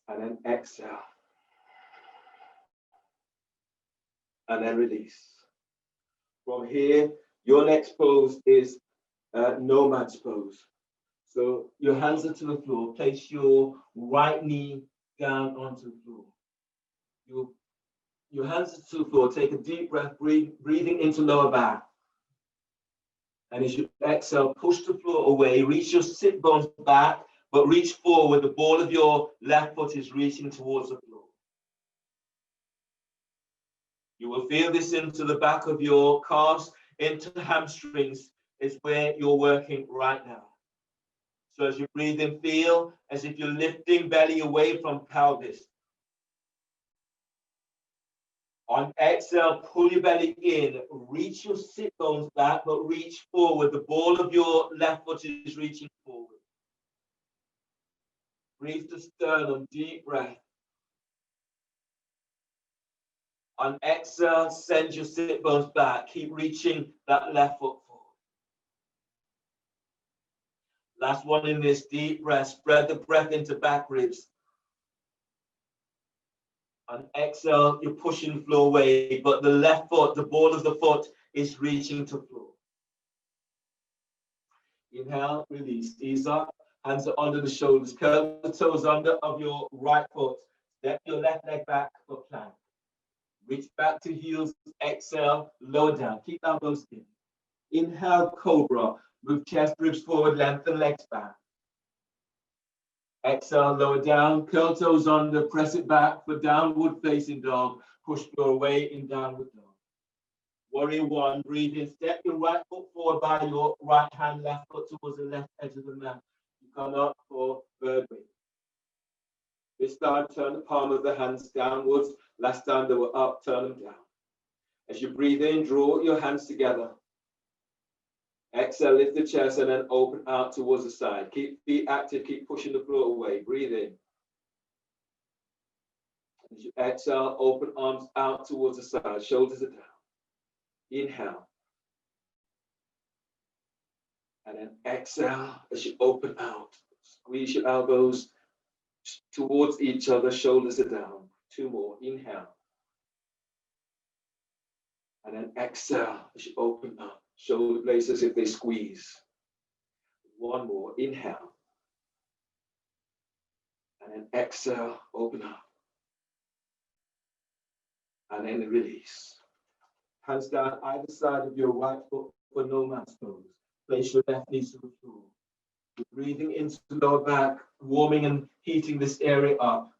And then exhale. And then release. From here, your next pose is nomad's pose. So your hands are to the floor. Place your right knee down onto the floor. Your hands are to the floor. Take a deep breath, breathing into lower back. And as you exhale, push the floor away. Reach your sit bones back, but reach forward. The ball of your left foot is reaching towards the floor. You will feel this into the back of your calves, into the hamstrings is where you're working right now. So as you breathe in, feel as if you're lifting belly away from pelvis. On exhale, pull your belly in, reach your sit bones back, but reach forward. The ball of your left foot is reaching forward. Breathe the sternum, deep breath. On exhale, send your sit bones back. Keep reaching that left foot forward. Last one in this deep breath. Spread the breath into back ribs. On exhale, you're pushing the floor away, but the left foot, the ball of the foot, is reaching to floor. Inhale, release. Ease up. Hands are under the shoulders. Curl the toes under of your right foot. Step your left leg back for plank. Reach back to heels. Exhale, lower down. Keep elbows in. Inhale, cobra. Move chest, ribs forward, lengthen legs back. Exhale, lower down. Curl toes under. Press it back for downward facing dog. Push floor away in downward dog. Warrior one, breathe in. Step your right foot forward by your right hand, left foot towards the left edge of the mat. You come up for bird wing. This time, turn the palm of the hands downwards. Last time they were up, turn them down. As you breathe in, draw your hands together. Exhale, lift the chest and then open out towards the side. Keep feet active, keep pushing the floor away. Breathe in. As you exhale, open arms out towards the side. Shoulders are down. Inhale. And then exhale as you open out. Squeeze your elbows towards each other. Shoulders are down. Two more. Inhale. And then exhale as you open up. Shoulder blades as if they squeeze. One more. Inhale. And then exhale. Open up. And then release. Hands down either side of your right foot for no man's pose. Place your left knee to the floor. You're breathing into the lower back, warming and heating this area up.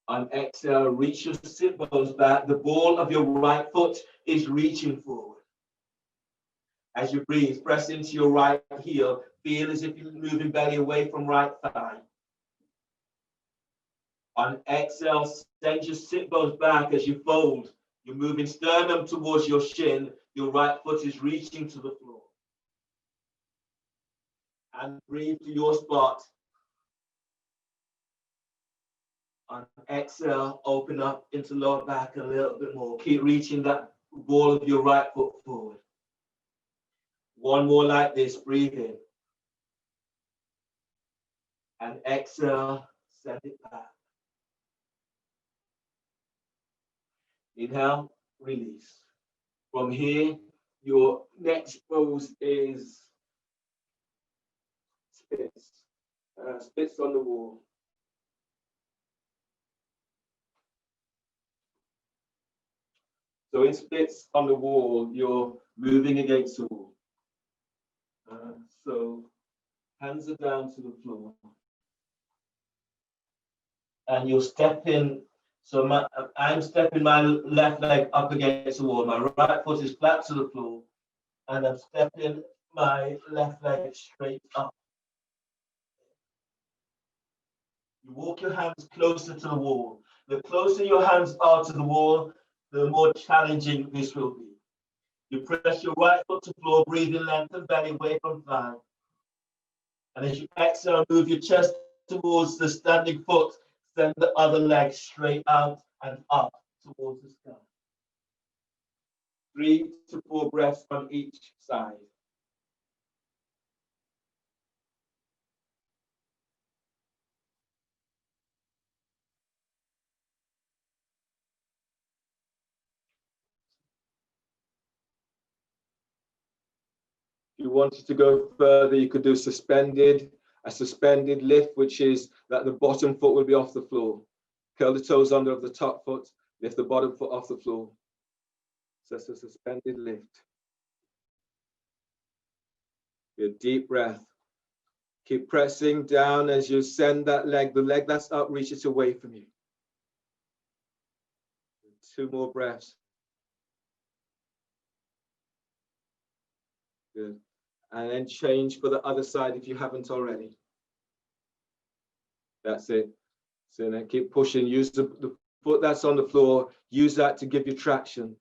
On exhale, reach your sit bones back. The ball of your right foot is reaching forward. As you breathe, press into your right heel. Feel as if you're moving belly away from right thigh. On exhale, send your sit bones back as you fold. You're moving sternum towards your shin. Your right foot is reaching to the floor. And breathe to your spot. On exhale, open up into lower back a little bit more. Keep reaching that ball of your right foot forward. One more like this. Breathe in. And exhale, send it back. Inhale, release. From here, your next pose is splits. Splits on the wall. So in splits on the wall, you're moving against the wall. So hands are down to the floor. And you're stepping, so I'm stepping my left leg up against the wall. My right foot is flat to the floor. And I'm stepping my left leg straight up. You walk your hands closer to the wall. The closer your hands are to the wall, the more challenging this will be. You press your right foot to floor, breathing lengthen belly away from thigh. And as you exhale, move your chest towards the standing foot. Send the other leg straight out and up towards the sky. 3 to 4 breaths on each side. you wanted to go further, you could do a suspended lift, which is that the bottom foot will be off the floor. Curl the toes under of the top foot, lift the bottom foot off the floor. So it's a suspended lift. Good deep breath. Keep pressing down as you send that leg. The leg that's up reaches away from you. 2 more breaths. Good. And then change for the other side if you haven't already. That's it. So then keep pushing. Use the foot that's on the floor. Use that to give you traction.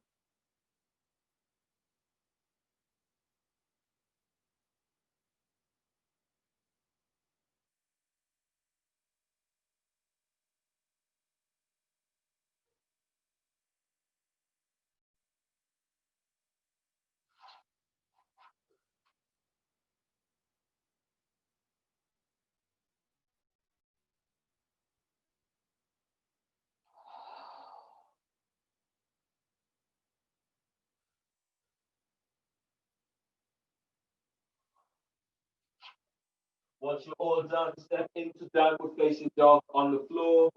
Once you're all done, step into downward facing dog on the floor.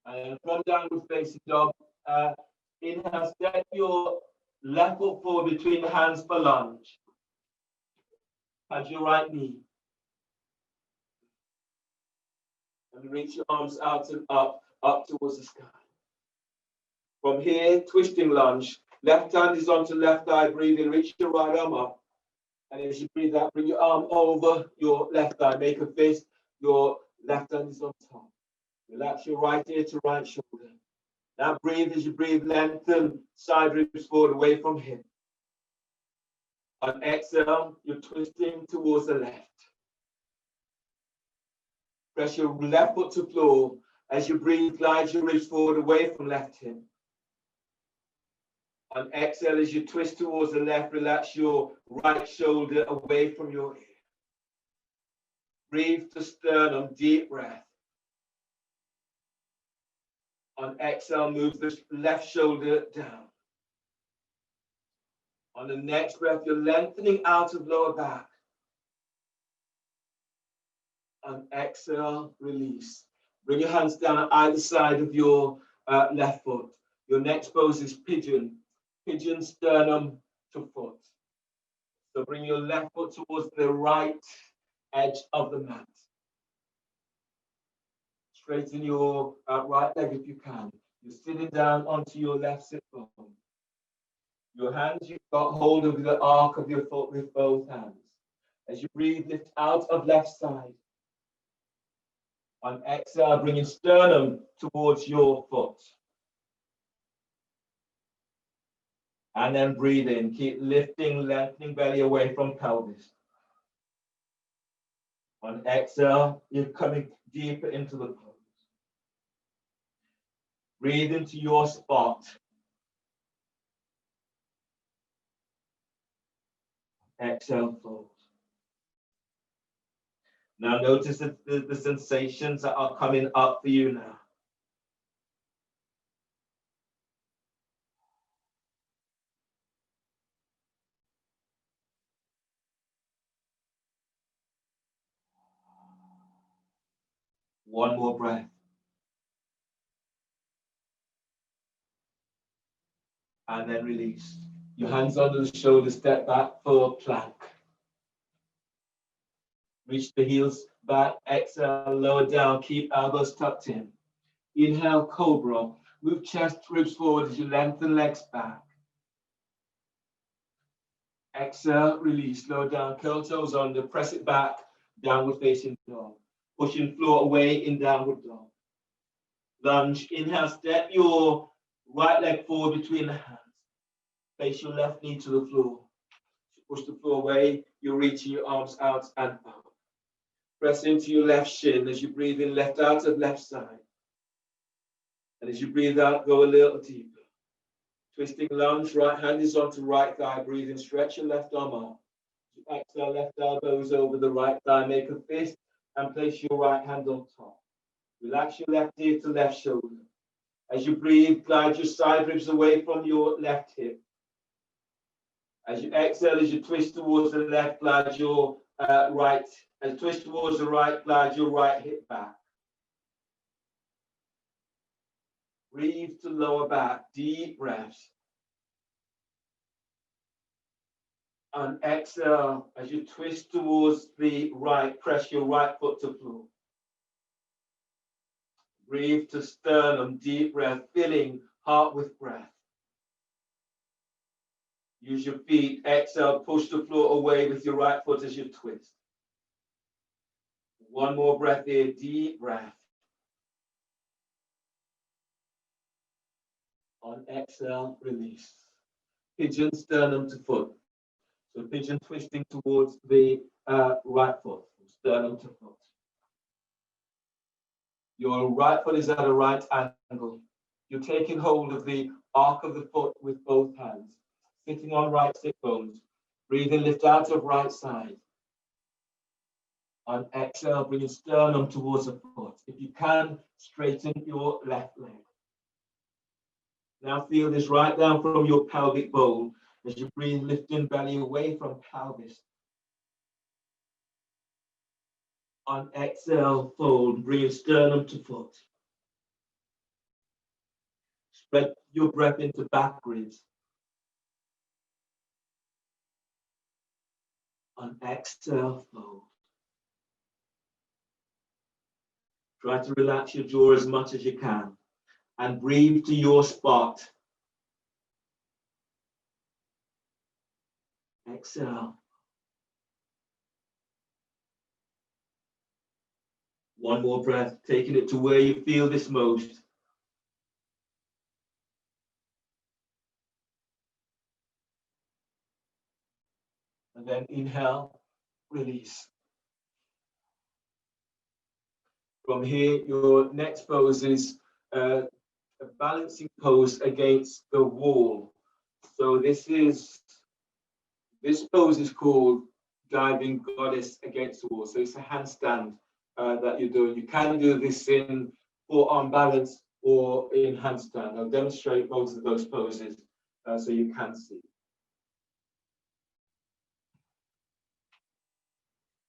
And from downward facing dog, inhale, step your left foot forward between the hands for lunge. Touch your right knee. And reach your arms out and up towards the sky. From here, twisting lunge. Left hand is onto left thigh, breathe in, reach your right arm up. And as you breathe out, bring your arm over your left thigh, make a fist, your left hand is on top. Relax your right ear to right shoulder. Now breathe as you breathe, lengthen side ribs forward away from hip. On exhale, you're twisting towards the left. Press your left foot to floor. As you breathe, glide your ribs forward away from left hip. On exhale, as you twist towards the left, relax your right shoulder away from your ear. Breathe to sternum, deep breath. On exhale, move the left shoulder down. On the next breath, you're lengthening out of lower back. On exhale, release. Bring your hands down on either side of your left foot. Your next pose is pigeon. Pigeon, sternum to foot. So bring your left foot towards the right edge of the mat. Straighten your right leg if you can. You're sitting down onto your left sit bone. Your hands, you've got hold of the arc of your foot with both hands. As you breathe, lift out of left side. On exhale, bringing sternum towards your foot. And then breathe in. Keep lifting, lengthening belly away from pelvis. On exhale, you're coming deeper into the pose. Breathe into your spot. Exhale, fold. Now notice the sensations that are coming up for you now. One more breath. And then release. Your hands under the shoulders, step back for plank. Reach the heels back, exhale, lower down, keep elbows tucked in. Inhale, cobra. Move chest, ribs forward as you lengthen legs back. Exhale, release, lower down, curl toes under, press it back, downward facing dog. Pushing floor away in downward dog. Lunge, inhale, step your right leg forward between the hands. Place your left knee to the floor. Push the floor away, you're reaching your arms out and up. Press into your left shin as you breathe in, left out of left side. And as you breathe out, go a little deeper. Twisting lunge, right hand is onto right thigh. Breathe in, stretch your left arm up. Exhale, left elbows over the right thigh. Make a fist and place your right hand on top. Relax your left ear to left shoulder. As you breathe, glide your side ribs away from your left hip. As you exhale, as you twist towards the left, glide your right. As you twist towards the right, glide your right hip back. Breathe to lower back, deep breaths. And exhale, as you twist towards the right, press your right foot to floor. Breathe to sternum, deep breath, filling heart with breath. Use your feet, exhale, push the floor away with your right foot as you twist. One more breath here, deep breath. On exhale, release. Pigeon, sternum to foot. So pigeon twisting towards the right foot, sternum to foot. Your right foot is at a right angle. You're taking hold of the arc of the foot with both hands, sitting on right sit bones. Breathe in, lift out of right side. On exhale, bring your sternum towards the foot. If you can, straighten your left leg. Now feel this right down from your pelvic bone as you breathe, lifting belly away from pelvis. On exhale, fold, bring your sternum to foot. Spread your breath into back ribs. On exhale, fold. Try to relax your jaw as much as you can and breathe to your spot. Exhale. One more breath, taking it to where you feel this most. And then inhale, release. From here, your next pose is a balancing pose against the wall. So this pose is called diving goddess against the wall. So it's a handstand that you're doing. You can do this in forearm balance or in handstand. I'll demonstrate both of those poses so you can see.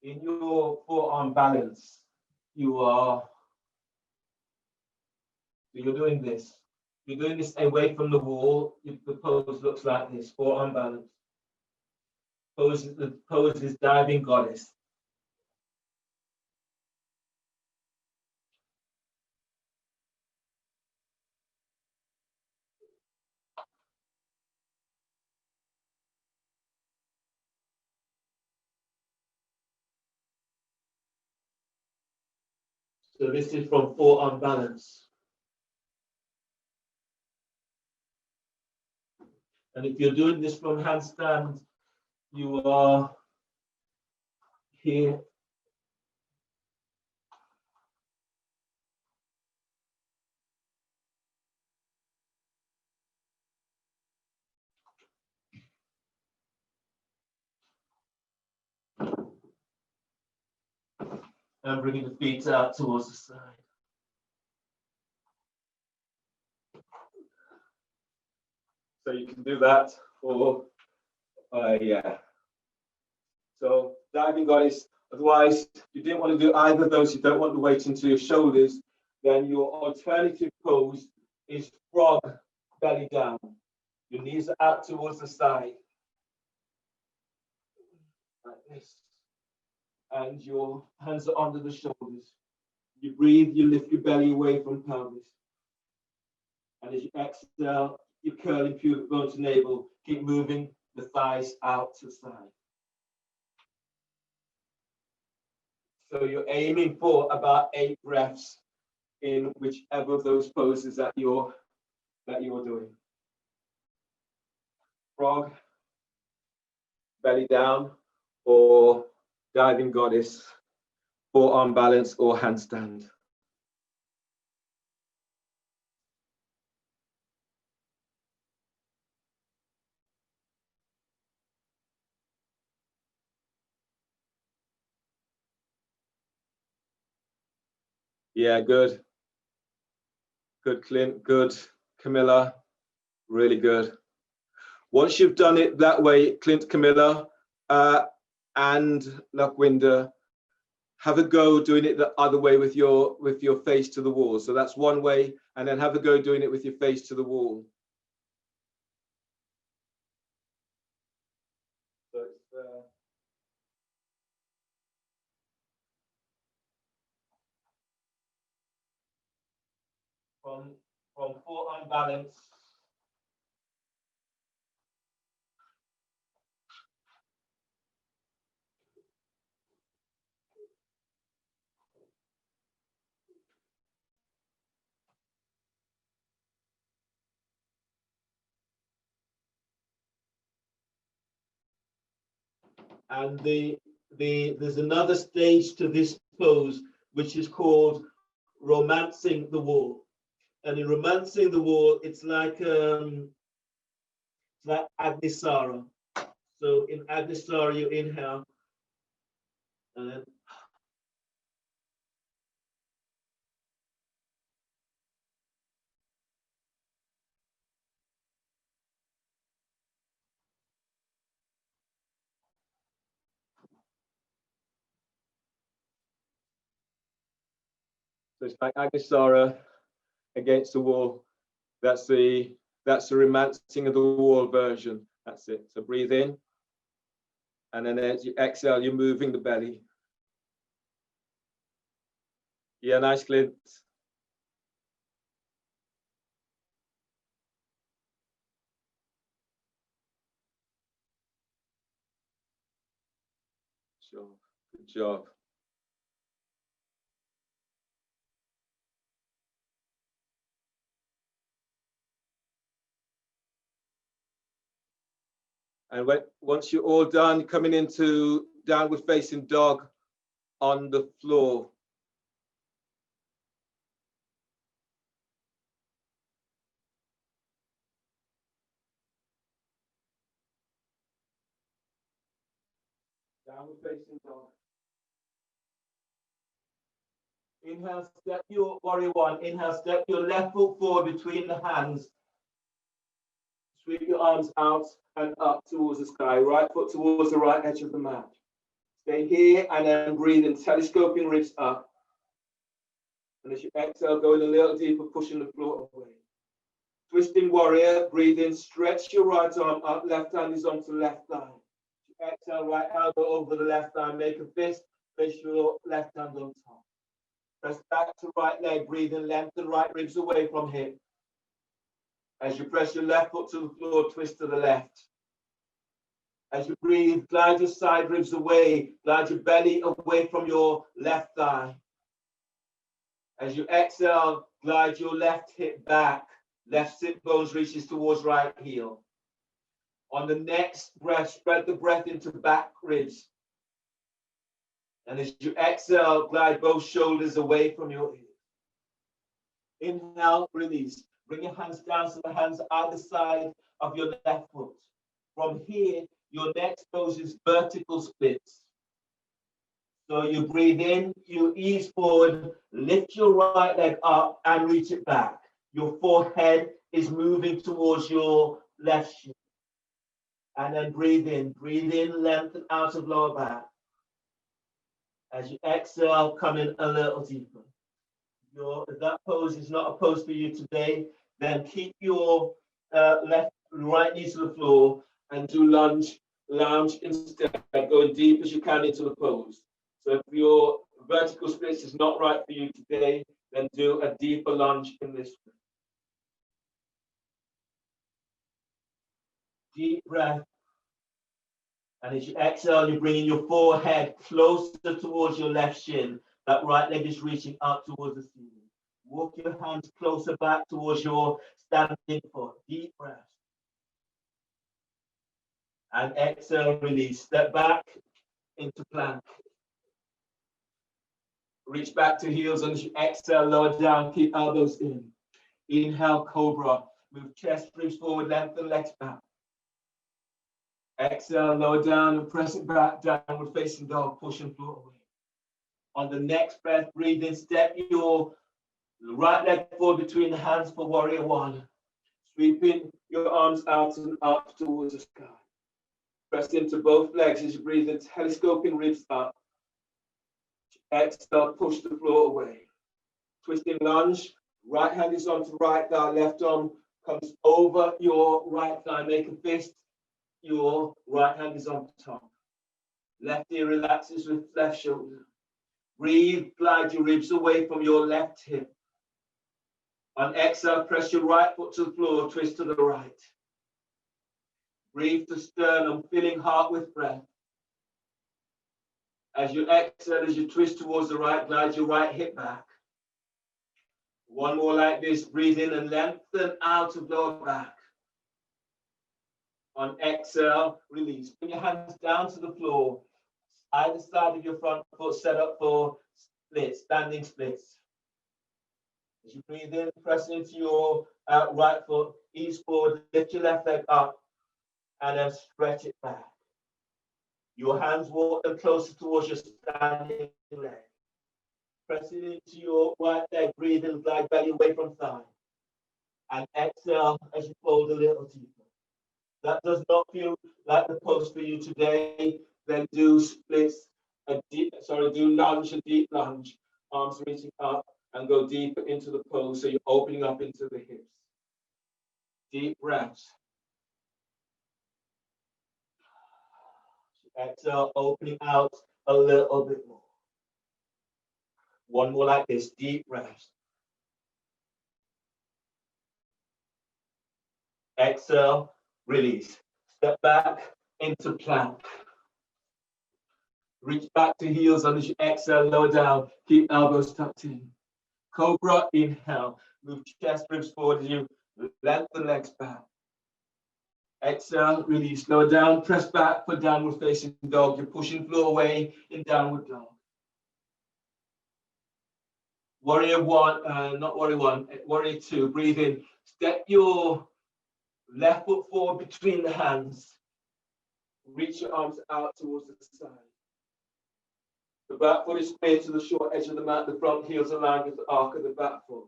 In your forearm balance, you're doing this. You're doing this away from the wall. The pose looks like this, forearm balance. The pose is diving goddess. So this is from forearm balance. And if you're doing this from handstand, you are here. And bringing the feet out towards the side. So you can do that, or yeah. So diving goddess. Otherwise, you didn't want to do either of those. You don't want the weight into your shoulders. Then your alternative pose is frog, belly down. Your knees are out towards the side, like this, and your hands are under the shoulders. You breathe. You lift your belly away from pelvis, and as you exhale, you're curling pubic bone to navel. Keep moving the thighs out to the side. So you're aiming for about 8 breaths in whichever of those poses that you're doing. Frog, belly down, or diving goddess, forearm balance, or handstand. Yeah, good. Good, Clint. Good, Camilla. Really good. Once you've done it that way, Clint, Camilla, and Lakwinda, have a go doing it the other way with your face to the wall. So that's one way, and then have a go doing it with your face to the wall. So it's, from forearm balance. And there's another stage to this pose, which is called romancing the wall. And in romancing the wall, it's like Agnisara. So in Agnisara, you inhale, and then so it's like Agnisara against the wall. That's the romancing of the wall version. That's it. So breathe in, and then as you exhale, you're moving the belly. Yeah, nice, Clint. Sure. Good job. And once you're all done, coming into downward facing dog on the floor. Downward facing dog. Inhale, step your warrior one. Inhale, step your left foot forward between the hands. Sweep your arms out and up towards the sky. Right foot towards the right edge of the mat. Stay here and then breathe in, telescoping ribs up. And as you exhale, going a little deeper, pushing the floor away. Twisting warrior, breathe in, stretch your right arm up, left hand is onto left thigh. Exhale, right elbow over the left thigh, make a fist, place your left hand on top. Press back to right leg, breathe in, lengthen right ribs away from hip. As you press your left foot to the floor, twist to the left. As you breathe, glide your side ribs away, glide your belly away from your left thigh. As you exhale, glide your left hip back, left sit bones reaches towards right heel. On the next breath, spread the breath into back ribs. And as you exhale, glide both shoulders away from your ears. Inhale, release. Bring your hands down so the hands are either side of your left foot. From here, your next pose is vertical splits. So you breathe in, you ease forward, lift your right leg up and reach it back. Your forehead is moving towards your left shin. And then breathe in, lengthen out of lower back. As you exhale, come in a little deeper. If that pose is not a pose for you today, then keep your right knee to the floor and do lounge instead, going deep as you can into the pose. So if your vertical splits is not right for you today, then do a deeper lunge in this way. Deep breath. And as you exhale, you're bringing your forehead closer towards your left shin. That right leg is reaching up towards the ceiling. Walk your hands closer back towards your standing foot. Deep breath. And exhale, release. Step back into plank. Reach back to heels, and as you exhale, lower down, keep elbows in. Inhale, cobra. Move chest, ribs forward, lengthen legs back. Exhale, lower down and press it back, downward facing dog, pushing floor away. On the next breath, breathe in, step your right leg forward between the hands for warrior one. Sweeping your arms out and up towards the sky. Press into both legs as you breathe in, telescoping ribs up. Exhale, push the floor away. Twisting lunge, right hand is onto right thigh, left arm comes over your right thigh, make a fist, your right hand is on top. Left ear relaxes with left shoulder. Breathe, glide your ribs away from your left hip. On exhale, press your right foot to the floor, twist to the right. Breathe to sternum, filling heart with breath. As you exhale, as you twist towards the right, glide your right hip back. One more like this, breathe in and lengthen out of lower back. On exhale, release. Bring your hands down to the floor. Either side of your front foot set up for splits, standing splits. As you breathe in, press into your right foot, ease forward, lift your left leg up, and then stretch it back. Your hands walk them closer towards your standing leg. Pressing into your right leg, breathe in, glide belly away from thigh. And exhale as you fold a little deeper. That does not feel like the pose for you today, then do splits, do lunge, a deep lunge, arms reaching up and go deeper into the pose. So you're opening up into the hips. Deep breaths. Exhale, opening out a little bit more. One more like this, deep breaths. Exhale, release. Step back into plank. Reach back to heels, and as you exhale, lower down. Keep elbows tucked in. Cobra, inhale. Move chest ribs forward as you lengthen legs back. Exhale, release. Lower down, press back for downward facing dog. You're pushing floor away in downward dog. Warrior one, not warrior one, warrior two. Breathe in. Step your left foot forward between the hands. Reach your arms out towards the side. The back foot is straight to the short edge of the mat. The front heels aligned with the arc of the back foot.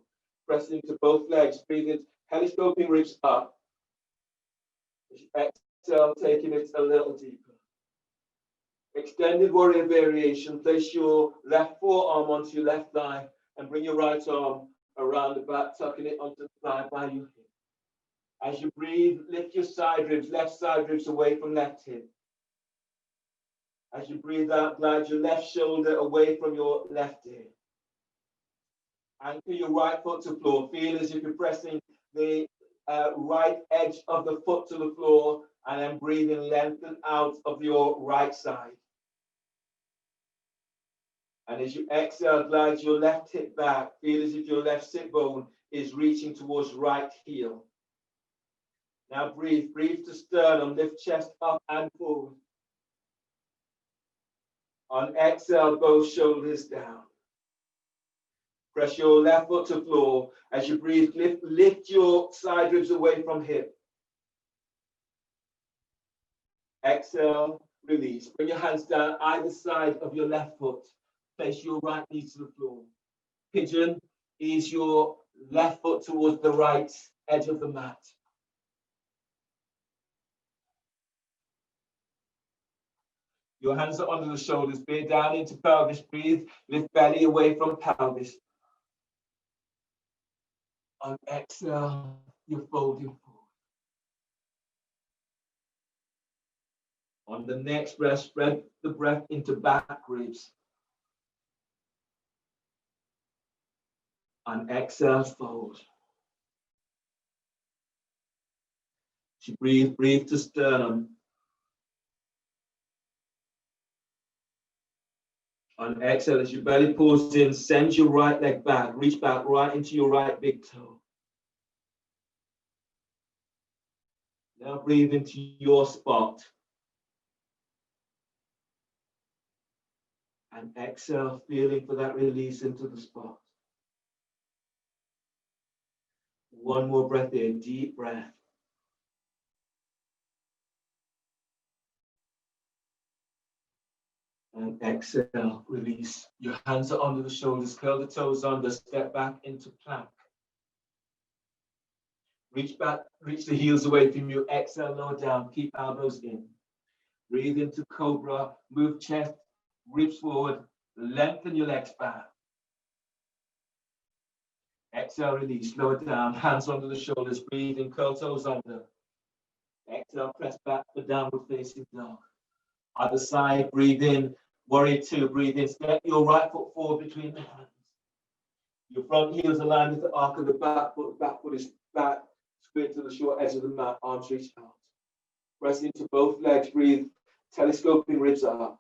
Press into both legs. Breathe in. Telescoping ribs up. Exhale, taking it a little deeper. Extended warrior variation. Place your left forearm onto your left thigh and bring your right arm around the back, tucking it onto the thigh by your hip. As you breathe, lift your side ribs, left side ribs away from left hip. As you breathe out, glide your left shoulder away from your left ear. Anchor your right foot to floor. Feel as if you're pressing the right edge of the foot to the floor, and then breathing lengthen out of your right side. And as you exhale, glide your left hip back. Feel as if your left sit bone is reaching towards right heel. Now breathe to sternum, lift chest up and forward. On exhale, both shoulders down. Press your left foot to floor. As you breathe, lift your side ribs away from hip. Exhale, release. Bring your hands down either side of your left foot. Place your right knee to the floor. Pigeon, ease your left foot towards the right edge of the mat. Your hands are under the shoulders. Bear down into pelvis. Breathe. Lift belly away from pelvis. On exhale, you're folding forward. On the next breath, spread the breath into back ribs. On exhale, fold. As you breathe to sternum. On exhale, as your belly pulls in, send your right leg back. Reach back right into your right big toe. Now breathe into your spot. And exhale, feeling for that release into the spot. One more breath in, deep breath. And exhale, release. Your hands are under the shoulders, curl the toes under, step back into plank. Reach back, reach the heels away from you. Exhale, lower down. Keep elbows in. Breathe into cobra. Move chest, ribs forward. Lengthen your legs back. Exhale, release. Lower down. Hands under the shoulders. Breathe in. Curl toes under. Exhale, press back for downward facing dog. Other side. Breathe in. Warrior two. Breathe in. Step your right foot forward between the hands. Your front heel is aligned with the arc of the back foot. Back foot is back. Square to the short edge of the mat. Arms reach out. Press into both legs. Breathe. Telescoping ribs up.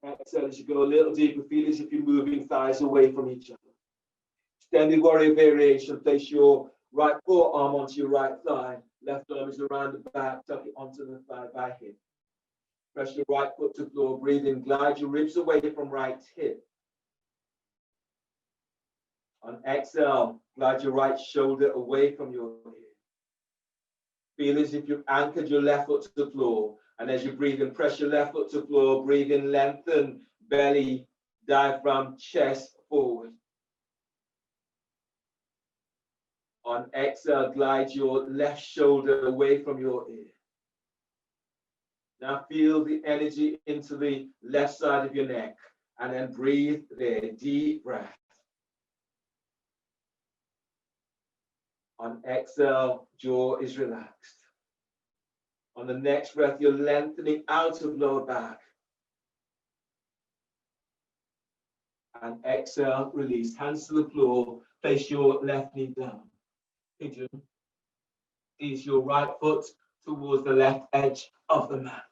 Exhale as you go a little deeper. Feel as if you're moving thighs away from each other. Extended warrior variation. Place your right forearm onto your right thigh. Left arm is around the back. Tuck it onto the thigh by hip. Press your right foot to floor. Breathe in. Glide your ribs away from right hip. On exhale, glide your right shoulder away from your hip. Feel as if you've anchored your left foot to the floor. And as you breathe in, press your left foot to floor. Breathe in, lengthen belly, diaphragm, chest forward. On exhale, glide your left shoulder away from your ear. Now feel the energy into the left side of your neck. And then breathe there, deep breath. On exhale, jaw is relaxed. On the next breath, you're lengthening out of lower back. And exhale, release. Hands to the floor. Place your left knee down. Pigeon. Ease your right foot towards the left edge of the mat.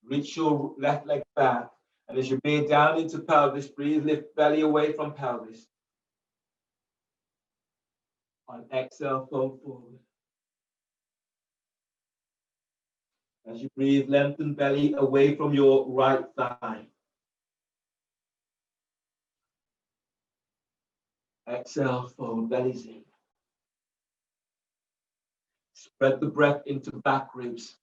Reach your left leg back. And as you bear down into pelvis, breathe, lift belly away from pelvis. On exhale, fold forward. As you breathe, lengthen belly away from your right thigh. Exhale, fold, bellies in. Spread the breath into back ribs.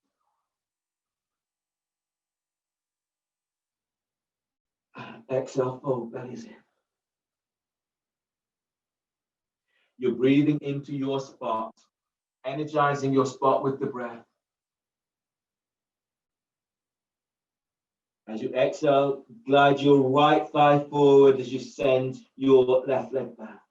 Exhale, fold, bellies in. You're breathing into your spot, energizing your spot with the breath. As you exhale, glide your right thigh forward as you send your left leg back.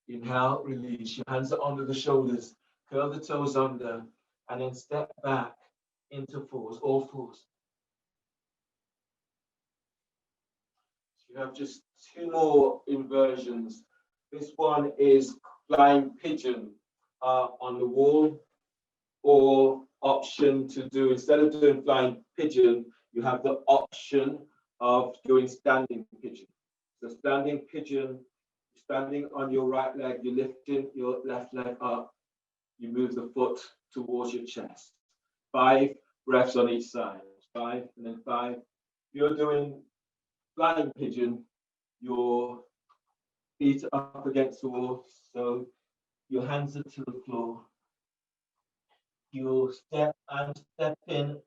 Inhale, release. Your hands are under the shoulders. Curl the toes under, and then step back into fours, all fours. You have just two more inversions. This one is flying pigeon on the wall, or option to do, instead of doing flying pigeon, you have the option of doing standing pigeon. So standing pigeon, standing on your right leg, you're lifting your left leg up, you move the foot towards your chest. 5 breaths on each side. 5 and then 5. You're doing flying pigeon, your feet are up against the wall, so your hands are to the floor. You step, I'm stepping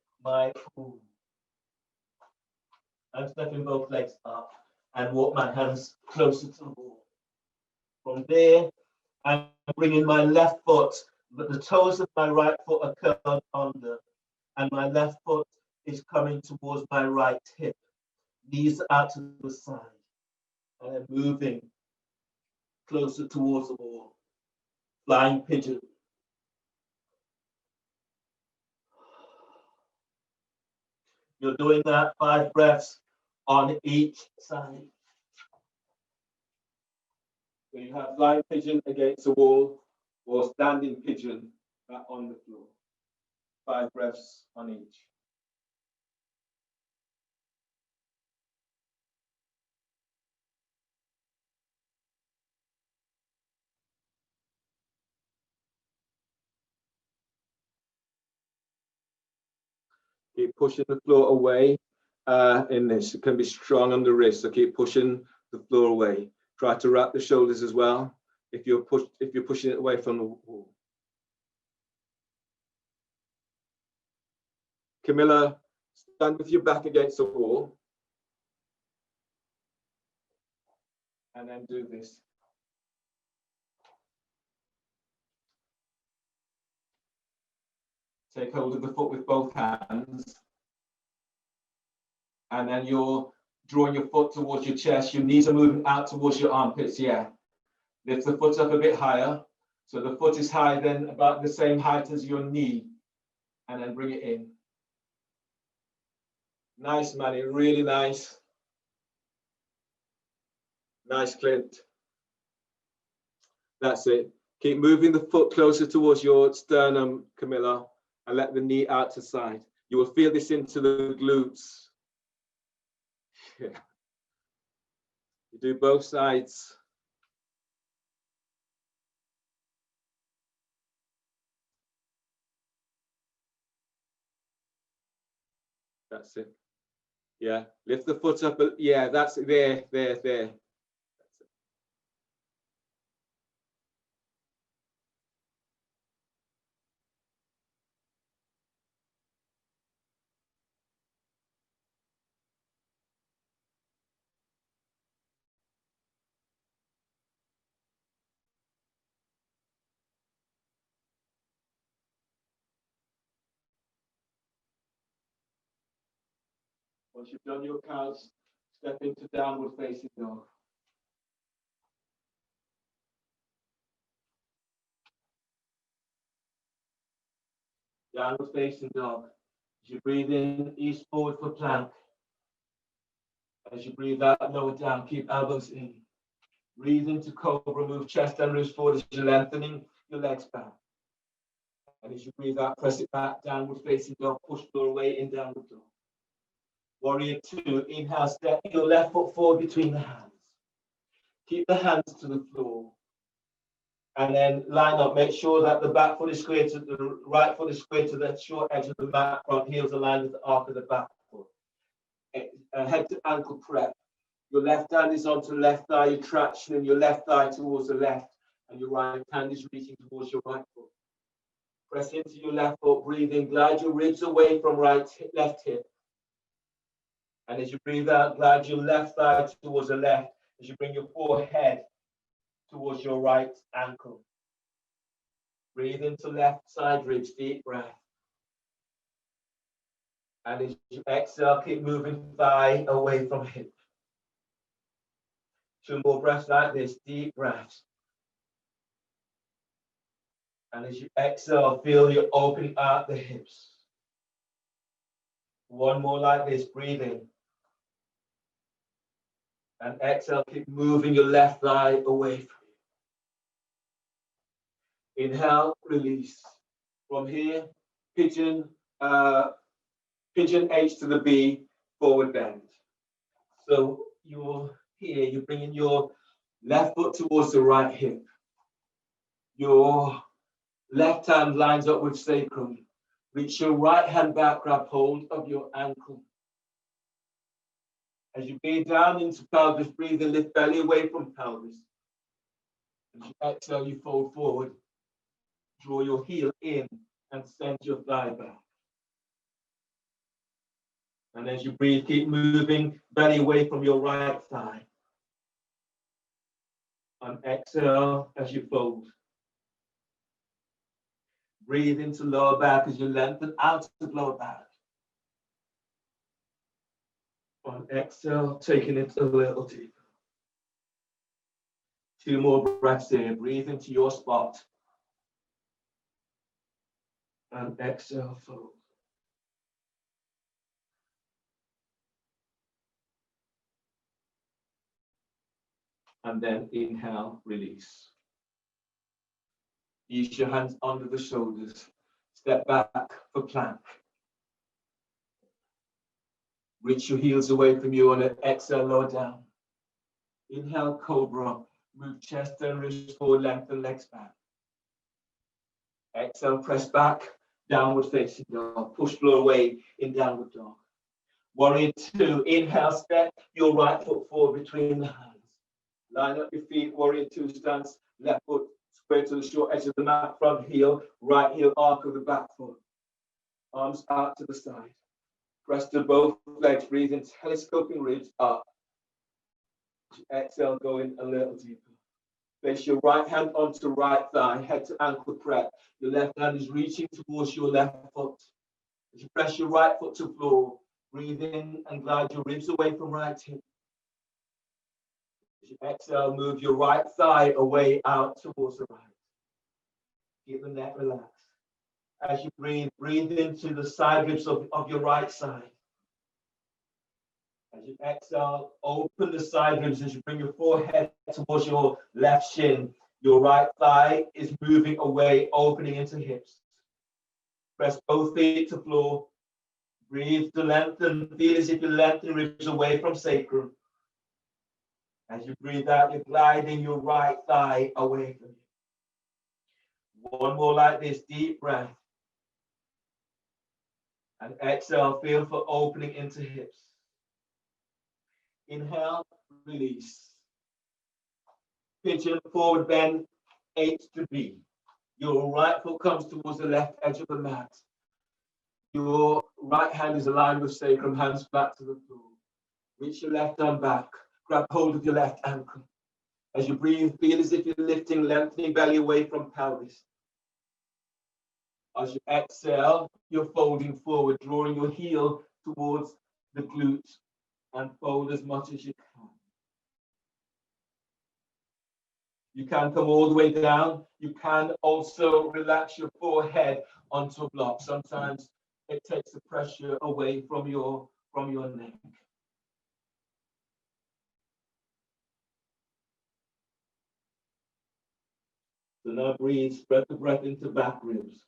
both legs up and walk my hands closer to the wall. From there, I'm bringing my left foot, but the toes of my right foot are curled under, and my left foot is coming towards my right hip. Knees out to the side, and I'm moving closer towards the wall. Flying pigeon. You're doing that 5 breaths on each side. So you have flying pigeon against the wall or standing pigeon on the floor. 5 breaths on each. Keep pushing the floor away in this. It can be strong on the wrist, so keep pushing the floor away. Try to wrap the shoulders as well if you're pushing it away from the wall. Camilla, stand with your back against the wall. and then do this. Take hold of the foot with both hands. And then you're drawing your foot towards your chest. Your knees are moving out towards your armpits, yeah. Lift the foot up a bit higher. So the foot is higher than about the same height as your knee. And then bring it in. Nice, Manny, really nice. Nice, Clint. That's it. Keep moving the foot closer towards your sternum, Camilla, and let the knee out to side. You will feel this into the glutes. Yeah. You do both sides. That's it. Yeah, lift the foot up. Yeah, that's it. There. Once you've done your counts, step into downward facing dog. Downward facing dog. As you breathe in, ease forward for plank. As you breathe out, lower down, keep elbows in. Breathe into cobra, move chest and ribs forward as you're lengthening your legs back. And as you breathe out, press it back, downward facing dog, push floor away in downward dog. Warrior 2, inhale, step your left foot forward between the hands. Keep the hands to the floor. And then line up, make sure that the back foot is square to the right foot is square to the short edge of the mat, front heels aligned with the arc of the back foot. Head to ankle prep. Your left hand is onto the left thigh, you're tractioning your left thigh towards the left, and your right hand is reaching towards your right foot. Press into your left foot, breathe in, glide your ribs away from left hip. And as you breathe out, glide your left thigh towards the left, as you bring your forehead towards your right ankle. Breathe into left side ribs, deep breath. And as you exhale, keep moving thigh away from hip. 2 more breaths like this, deep breaths. And as you exhale, feel you opening out the hips. 1 more like this, breathing. And exhale, keep moving your left thigh away from you. Inhale, release. From here, pigeon H to the B, forward bend. So you're here, you're bringing your left foot towards the right hip. Your left hand lines up with sacrum. Reach your right hand back, grab hold of your ankle. As you breathe down into pelvis, breathe and lift belly away from pelvis. As you exhale, you fold forward. Draw your heel in and send your thigh back. And as you breathe, keep moving belly away from your right thigh. And exhale as you fold. Breathe into lower back as you lengthen out of lower back. On exhale, taking it a little deeper. 2 more breaths here. Breathe into your spot. And exhale, fold. And then inhale, release. Use your hands under the shoulders. Step back for plank. Reach your heels away from you on an exhale, lower down. Inhale, cobra. Move chest and ribs forward, lengthen legs back. Exhale, press back, downward facing dog. Push floor away in downward dog. Warrior 2, inhale, step your right foot forward between the hands. Line up your feet, warrior 2 stance, left foot square to the short edge of the mat, front heel, right heel arc of the back foot. Arms out to the side. Press to both legs, breathe in, telescoping ribs up. Exhale, going a little deeper. Place your right hand onto right thigh, head to ankle prep. Your left hand is reaching towards your left foot. As you press your right foot to floor, breathe in and glide your ribs away from right hip. As you exhale, move your right thigh away out towards the right. Keep the neck relaxed. As you breathe, breathe into the side ribs of your right side. As you exhale, open the side ribs as you bring your forehead towards your left shin. Your right thigh is moving away, opening into hips. Press both feet to floor. Breathe to lengthen. Feel as if you lengthen ribs away from sacrum. As you breathe out, you're gliding your right thigh away from you. One more like this, deep breath. And exhale, feel for opening into hips. Inhale, release. Pigeon forward bend, H to B. Your right foot comes towards the left edge of the mat. Your right hand is aligned with sacrum, hands back to the floor. Reach your left arm back. Grab hold of your left ankle. As you breathe, feel as if you're lifting, lengthening belly away from pelvis. As you exhale, you're folding forward, drawing your heel towards the glute and fold as much as you can. You can come all the way down. You can also relax your forehead onto a block. Sometimes it takes the pressure away from your neck. So now breathe, spread the breath into back ribs.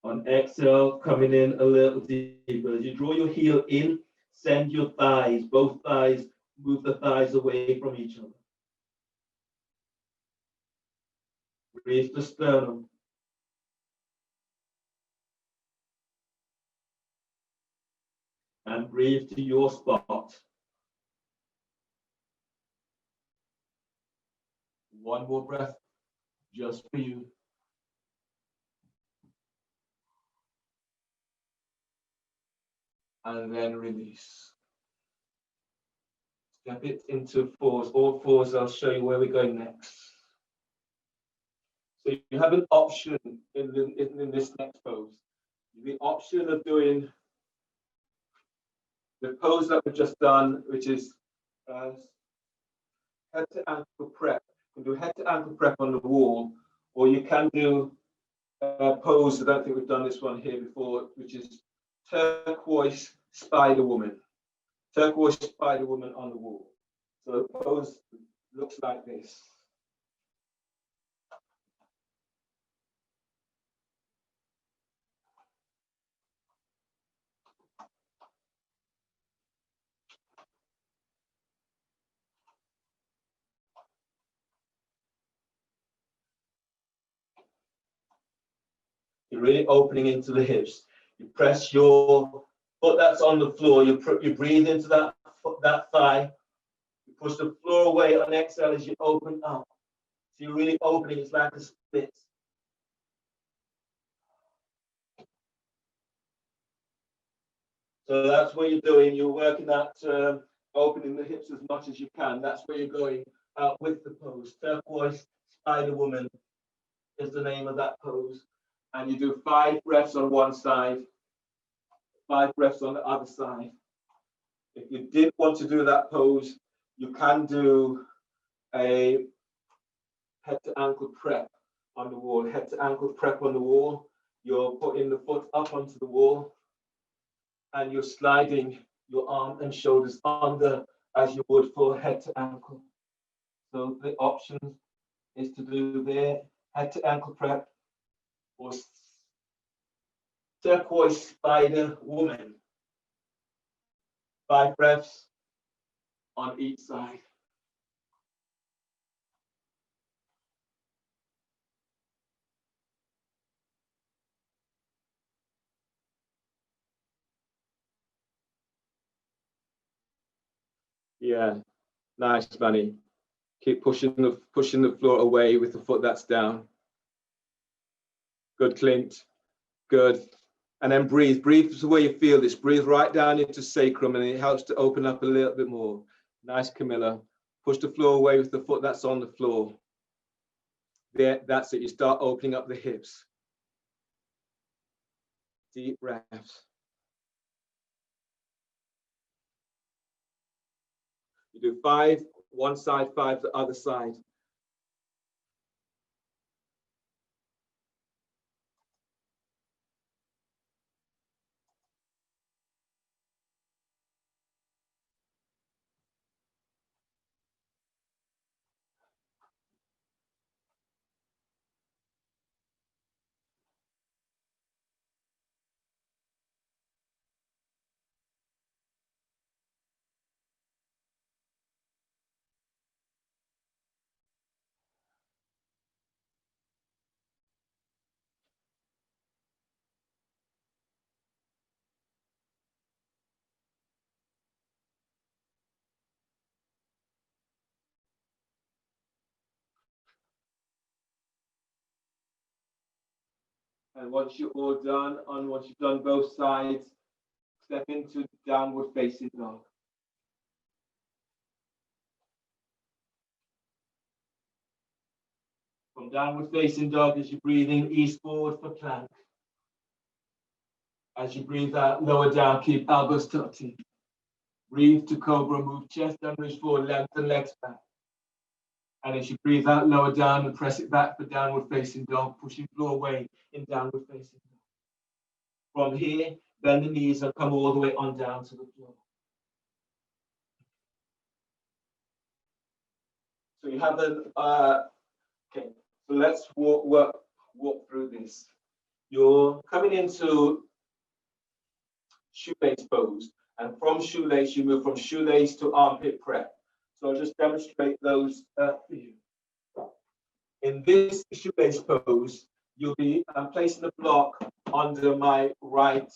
On exhale, coming in a little deeper. As you draw your heel in, send your thighs, both thighs, move the thighs away from each other. Raise the sternum. And breathe to your spot. One more breath, just for you. And then release. Step it into fours, all fours. I'll show you where we're going next. So you have an option in this next pose. The option of doing the pose that we've just done, which is head to ankle prep. You can do head to ankle prep on the wall, or you can do a pose. I don't think we've done this one here before, which is turquoise spider woman. Turquoise spider woman on the wall. So the pose looks like this. You're really opening into the hips. You press your foot that's on the floor. You breathe into that thigh. You push the floor away on exhale as you open up. So you're really opening. It's like a split. So that's what you're doing. You're working at opening the hips as much as you can. That's where you're going out with the pose. Turquoise spider woman is the name of that pose. And you do 5 breaths on one side, 5 breaths on the other side. If you did want to do that pose, you can do a head to ankle prep on the wall. Head to ankle prep on the wall. You're putting the foot up onto the wall and you're sliding your arm and shoulders under as you would for head to ankle. So the option is to do there, head to ankle prep, or turquoise spider woman. 5 breaths on each side. Yeah, nice, Manny. Keep pushing the floor away with the foot that's down. Good, Clint. Good. And then breathe. Breathe to where you feel this. Breathe right down into sacrum, and it helps to open up a little bit more. Nice, Camilla. Push the floor away with the foot that's on the floor. There, that's it. You start opening up the hips. Deep breaths. You do 5, one side, 5, the other side. And once you're all done, and once you've done both sides, step into downward facing dog. From downward facing dog, as you breathe in, ease forward for plank. As you breathe out, lower down, keep elbows tucked in. Breathe to cobra, move chest and reach forward, lengthen legs back. And as you breathe out, lower down and press it back for downward facing dog, pushing floor away in downward facing dog. From here, bend the knees and come all the way on down to the floor. So you have okay, so let's walk through this. You're coming into shoelace pose, and from shoelace, you move from shoelace to armpit prep. So I'll just demonstrate those for you. In this shoelace pose, you'll be placing the block under my right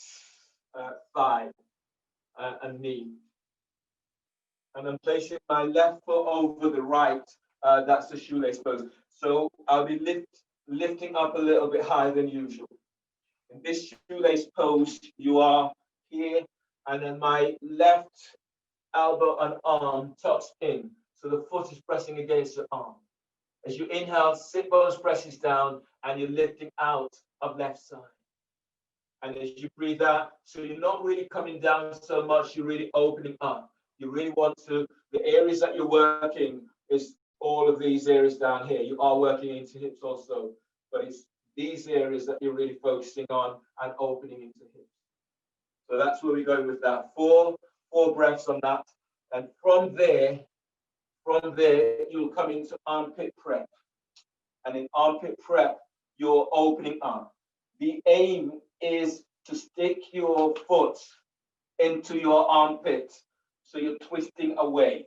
thigh and knee. And I'm placing my left foot over the right, that's the shoelace pose. So I'll be lifting up a little bit higher than usual. In this shoelace pose, you are here, and then my left elbow and arm tucks in. So the foot is pressing against the arm. As you inhale, sit bones presses down, and you're lifting out of left side. And as you breathe out, so you're not really coming down so much, you're really opening up. You really want to, the areas that you're working is all of these areas down here. You are working into hips also, but it's these areas that you're really focusing on and opening into hips. So that's where we're going with that. Four breaths on that. And from there, you'll come into armpit prep. And in armpit prep, you're opening up. The aim is to stick your foot into your armpit. So you're twisting away.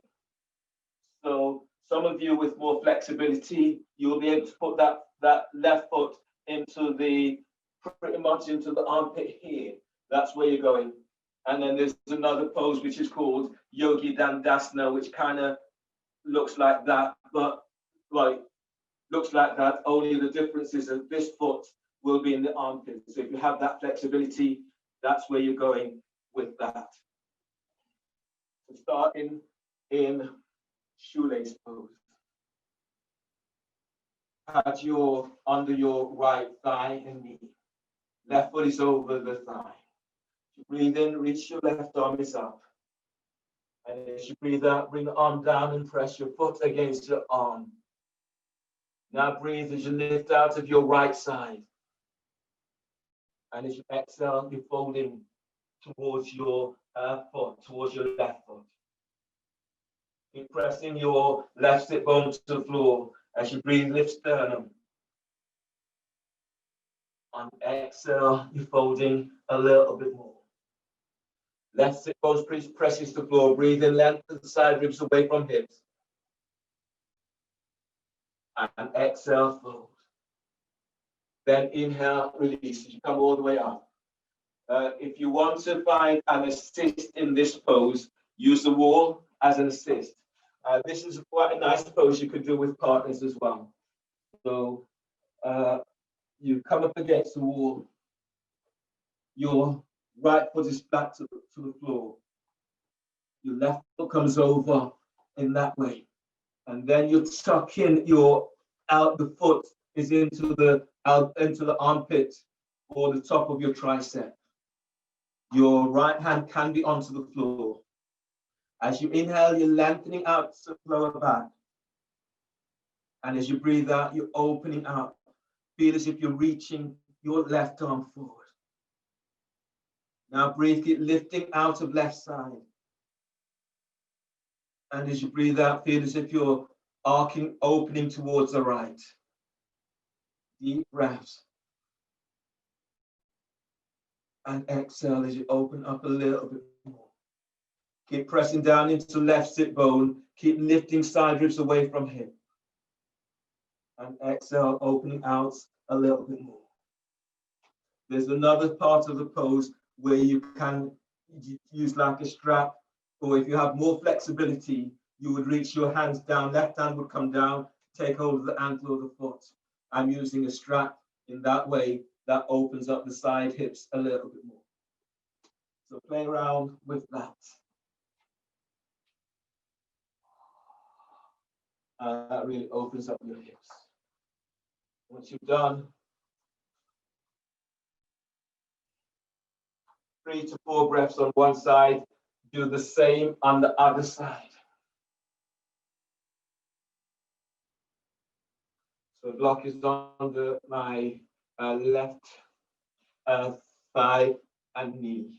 So some of you with more flexibility, you'll be able to put that left foot into pretty much into the armpit here. That's where you're going. And then there's another pose which is called Yogi Dandasana, which kind of looks like that, but looks like that. Only the difference is that this foot will be in the armpit. So if you have that flexibility, that's where you're going with that. So starting in shoelace pose. Pat your under your right thigh and knee. Left foot is over the thigh. You breathe in, reach your left arm is up. And as you breathe out, bring the arm down and press your foot against your arm. Now breathe as you lift out of your right side. And as you exhale, you're folding towards your foot, towards your left foot. Keep pressing your left sit bone to the floor. As you breathe, lift sternum. On exhale, you're folding a little bit more. Left sit bone presses the floor. Breathe in, lengthen the side ribs away from hips. And exhale, fold. Then inhale, release as you come all the way up. If you want to find an assist in this pose, use the wall as an assist. This is quite a nice pose you could do with partners as well. So you come up against the wall your right foot is flat to the floor. Your left foot comes over in that way. And then you tuck in your the foot is into the armpit or the top of your tricep. Your right hand can be onto the floor. As you inhale, you're lengthening out the lower back. And as you breathe out, you're opening out. Feel as if you're reaching your left arm forward. Now breathe, keep lifting out of left side. And as you breathe out, feel as if you're arcing, opening towards the right. Deep breaths. And exhale as you open up a little bit more. Keep pressing down into left sit bone. Keep lifting side ribs away from hip. And exhale, opening out a little bit more. There's another part of the pose where you can use like a strap, or if you have more flexibility, you would reach your hands down. Left hand would come down, take hold of the ankle of the foot. I'm using a strap in that way that opens up the side hips a little bit more. So play around with that. That really opens up your hips. Once you've done 3 to 4 breaths on one side, do the same on the other side. So block is under my left thigh and knee.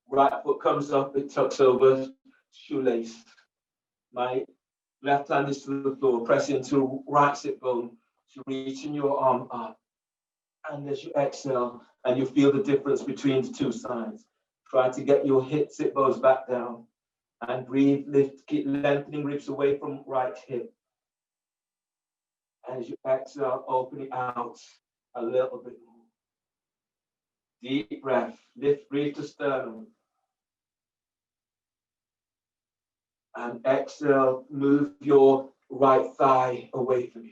Right foot comes up, it tucks over, shoelace. My left hand is to the floor, press into right sit bone, so reaching your arm up. And as you exhale, and you feel the difference between the two sides. Try to get your hip sit bones back down and breathe, lift, keep lengthening ribs away from right hip. As you exhale, opening out a little bit more. Deep breath, lift, breathe to sternum. And exhale, move your right thigh away from you.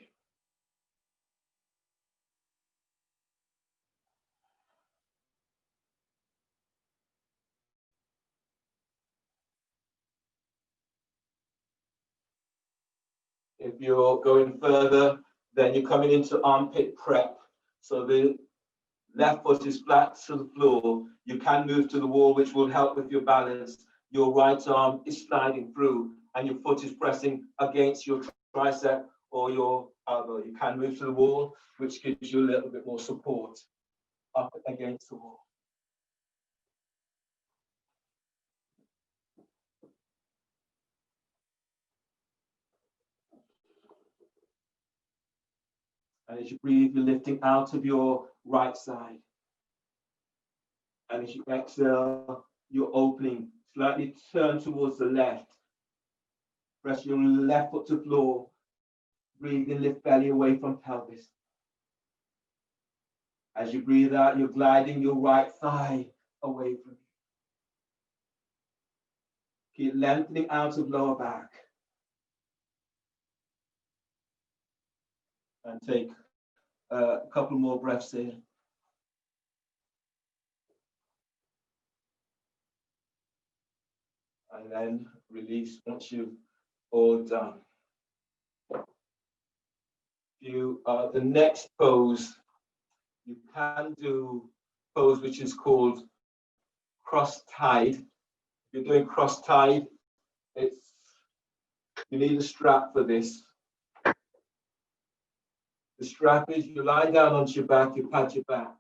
If you're going further, then you're coming into armpit prep. So the left foot is flat to the floor. You can move to the wall, which will help with your balance. Your right arm is sliding through and your foot is pressing against your tricep or your elbow. You can move to the wall, which gives you a little bit more support up against the wall. And as you breathe, you're lifting out of your right side. And as you exhale, you're opening, slightly turn towards the left. Press your left foot to floor. Breathe in, lift belly away from pelvis. As you breathe out, you're gliding your right thigh away from you. Keep lengthening out of lower back. And take a couple more breaths here. And then release once you've all done. The next pose, you can do pose which is called cross-tied. If you're doing cross-tied, you need a strap for this. The strap is, you lie down on your back, you pat your back,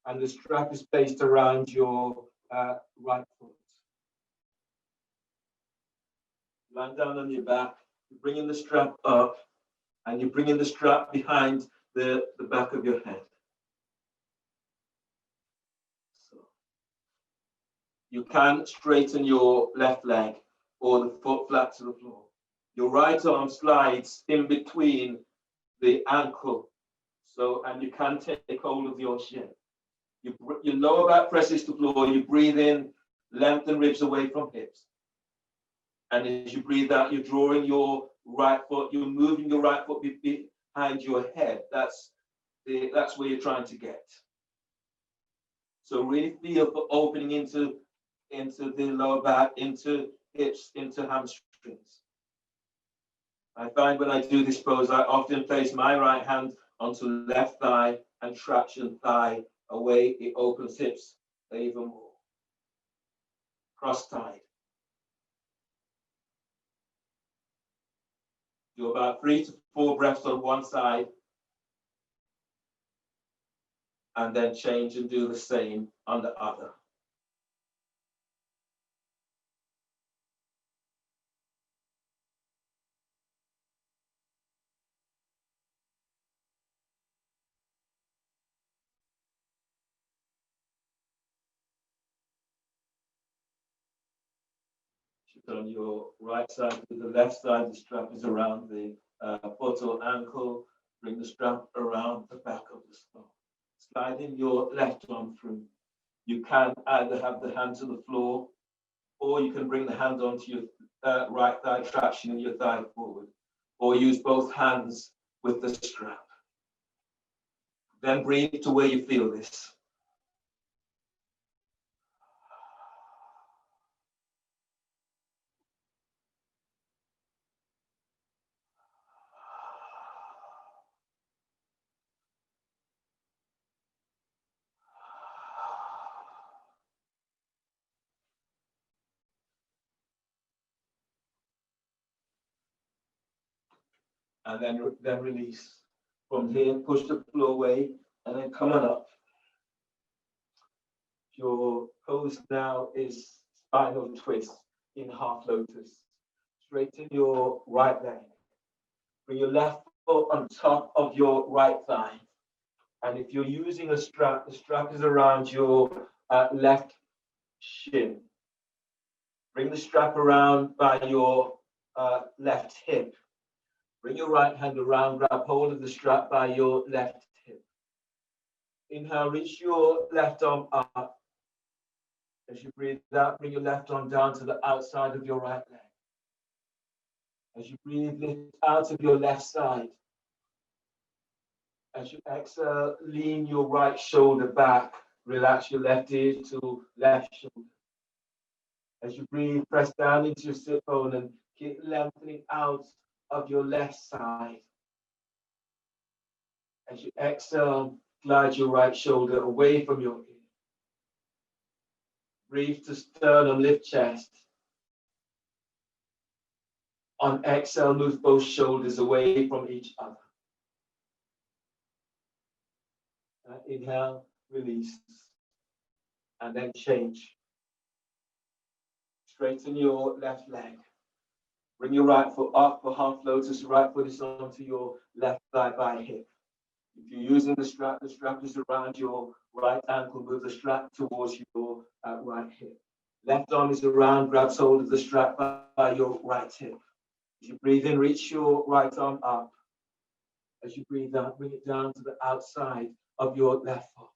and the strap is placed around your right foot. Lie down on your back, you bring in the strap up, and you bring in the strap behind the back of your head. So you can straighten your left leg or the foot flat to the floor. Your right arm slides in between the ankle, and you can take hold of your shin. Your lower back presses to the floor, you breathe in, lengthen ribs away from hips. And as you breathe out, you're drawing your right foot, you're moving your right foot behind your head. That's where you're trying to get. So really feel for opening into the lower back, into hips, into hamstrings. I find when I do this pose, I often place my right hand onto left thigh and traction thigh away. It opens hips even more. Cross-tied. Do about 3 to 4 breaths on one side, and then change and do the same on the other. On your right side to the left side, the strap is around the foot or ankle. Bring the strap around the back of the skull. Sliding your left arm through. You can either have the hand to the floor, or you can bring the hand onto your right thigh, traction your thigh forward, or use both hands with the strap. Then breathe to where you feel this. And then release. From here, push the floor away, and then come on up. Your pose now is spinal twist in half lotus. Straighten your right leg. Bring your left foot on top of your right thigh. And if you're using a strap, the strap is around your left shin. Bring the strap around by your left hip. Bring your right hand around, grab hold of the strap by your left hip. Inhale, reach your left arm up. As you breathe out, bring your left arm down to the outside of your right leg. As you breathe, lift out of your left side. As you exhale, lean your right shoulder back. Relax your left ear to left shoulder. As you breathe, press down into your sit bone and keep lengthening out of your left side. As you exhale, glide your right shoulder away from your ear. Breathe to sternum, lift chest. On exhale, move both shoulders away from each other. Inhale, release, and then change. Straighten your left leg. Bring your right foot up for half lotus. Right foot is onto your left thigh by hip. If you're using the strap is around your right ankle. Move the strap towards your right hip. Left arm is around, grabs hold of the strap by your right hip. As you breathe in, reach your right arm up. As you breathe out, bring it down to the outside of your left foot.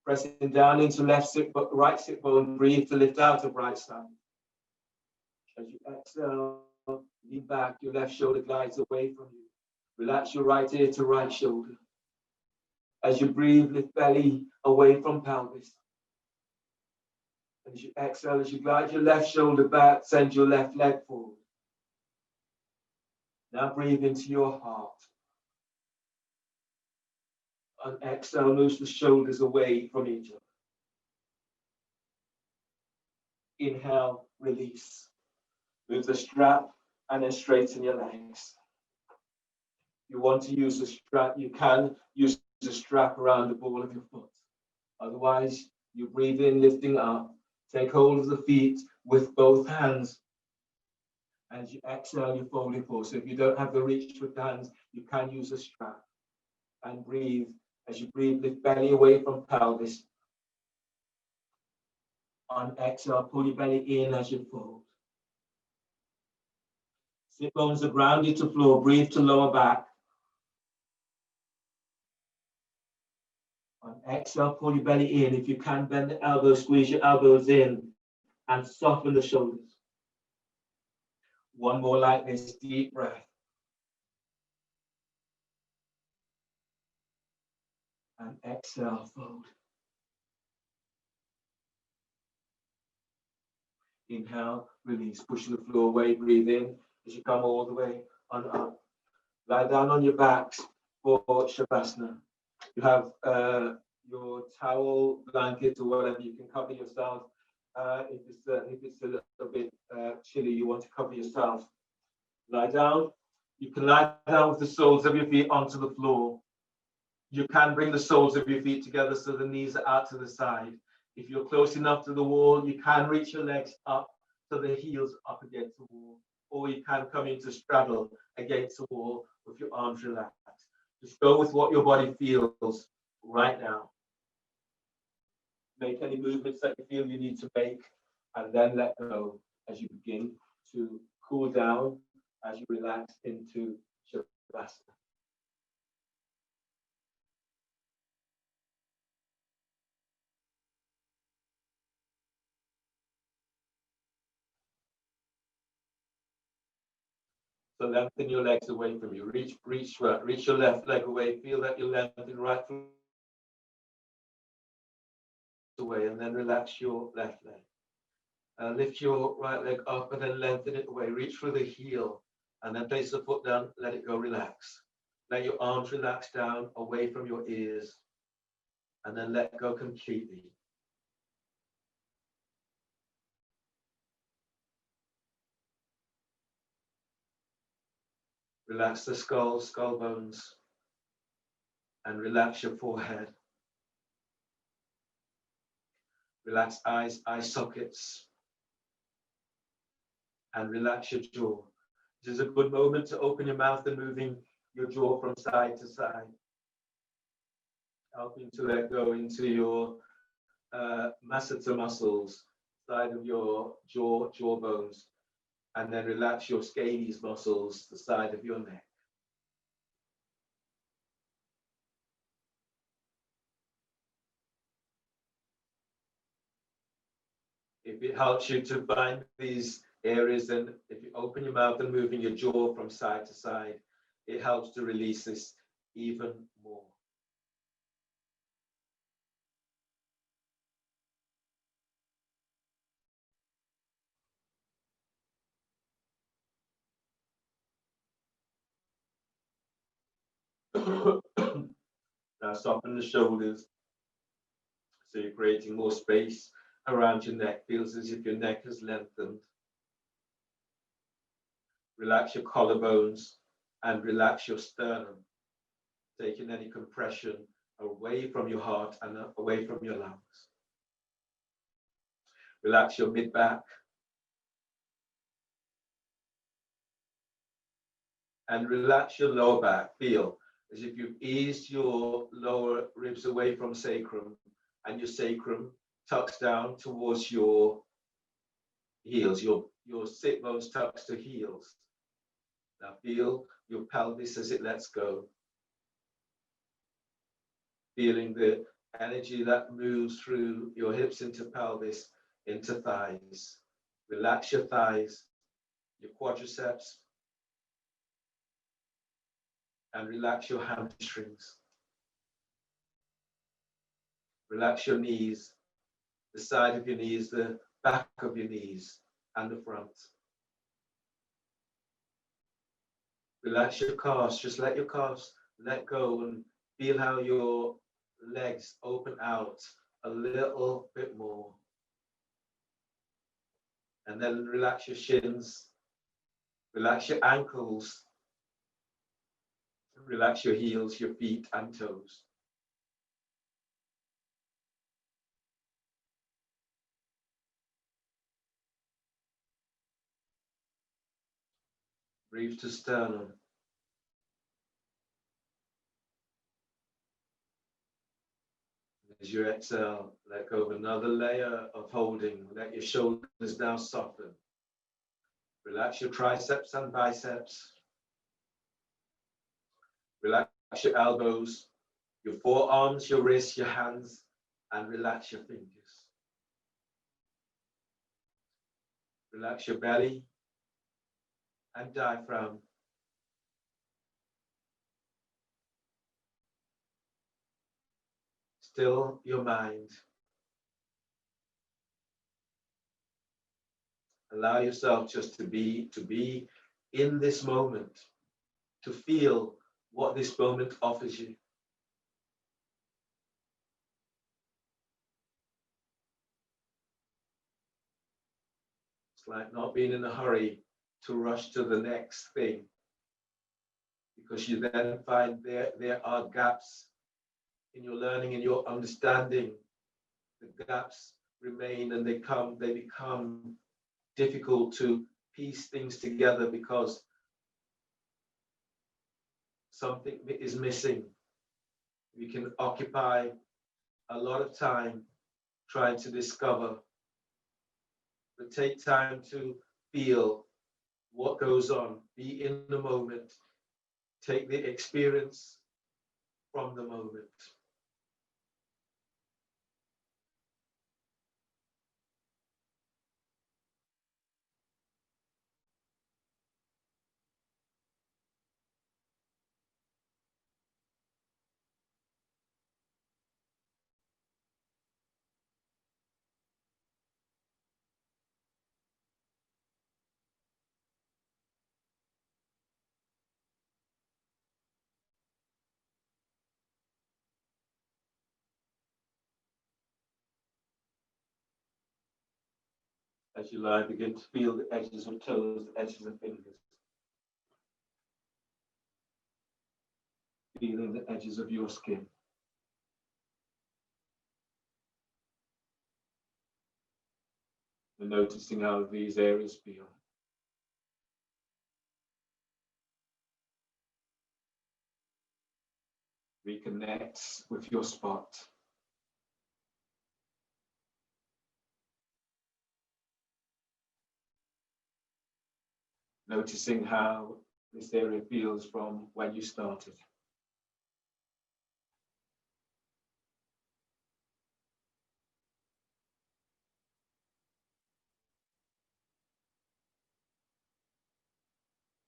Pressing down into right sit bone, breathe to lift out of right side. As you exhale, lean back, your left shoulder glides away from you. Relax your right ear to right shoulder. As you breathe, lift belly away from pelvis. As you exhale, as you glide your left shoulder back, send your left leg forward. Now breathe into your heart. On exhale, move the shoulders away from each other. Inhale, release. Move the strap and then straighten your legs. If you want to use the strap, you can use the strap around the ball of your foot. Otherwise, you breathe in, lifting up. Take hold of the feet with both hands. As you exhale, you fold it forward. So if you don't have the reach with the hands, you can use a strap. And breathe. As you breathe, lift belly away from pelvis. On exhale, pull your belly in as you fold. Sit bones are grounded to floor. Breathe to lower back. On exhale, pull your belly in. If you can, bend the elbows, squeeze your elbows in, and soften the shoulders. One more like this, deep breath. And exhale, fold. Inhale, release, pushing the floor away, breathe in as you come all the way on up. Lie down on your backs for Shavasana. You have your towel, blanket, or whatever, you can cover yourself. If it's a little bit chilly, you want to cover yourself. Lie down. You can lie down with the soles of your feet onto the floor. You can bring the soles of your feet together so the knees are out to the side. If you're close enough to the wall, you can reach your legs up so the heels up against the wall. Or you can come into straddle against the wall with your arms relaxed. Just go with what your body feels right now. Make any movements that you feel you need to make, and then let go as you begin to cool down, as you relax into Shavasana. So lengthen your legs away from you. Reach your left leg away. Feel that you lengthen right away, and then relax your left leg. Lift your right leg up and then lengthen it away. Reach for the heel and then place the foot down. Let it go. Relax. Let your arms relax down away from your ears, and then let go completely. Relax the skull bones, and relax your forehead. Relax eye sockets, and relax your jaw. This is a good moment to open your mouth and moving your jaw from side to side, helping to let go into your masseter muscles, side of your jaw bones, and then relax your scabies muscles, the side of your neck. If it helps you to find these areas, then if you open your mouth and moving your jaw from side to side, it helps to release this even more. Now soften the shoulders, so you're creating more space around your neck. Feels as if your neck has lengthened. Relax your collarbones and relax your sternum, taking any compression away from your heart and away from your lungs. Relax your mid-back. And relax your lower back. Feel as if you've eased your lower ribs away from sacrum, and your sacrum tucks down towards your heels. Your sit bones tucks to heels. Now feel your pelvis as it lets go. Feeling the energy that moves through your hips into pelvis, into thighs. Relax your thighs, your quadriceps, and relax your hamstrings. Relax your knees, the side of your knees, the back of your knees, and the front. Relax your calves, just let your calves let go and feel how your legs open out a little bit more. And then relax your shins, relax your ankles, relax your heels, your feet and toes. Breathe to sternum. As you exhale, let go of another layer of holding. Let your shoulders now soften. Relax your triceps and biceps. Relax your elbows, your forearms, your wrists, your hands, and relax your fingers. Relax your belly and diaphragm. Still your mind. Allow yourself just to be in this moment, to feel what this moment offers you. It's like not being in a hurry to rush to the next thing, because you then find there are gaps in your learning and your understanding. The gaps remain, and they become difficult to piece things together because something is missing. We can occupy a lot of time trying to discover, but take time to feel what goes on, be in the moment, take the experience from the moment. As you lie, begin to feel the edges of toes, the edges of fingers. Feeling the edges of your skin. And noticing how these areas feel. Reconnect with your spot. Noticing how this area feels from when you started.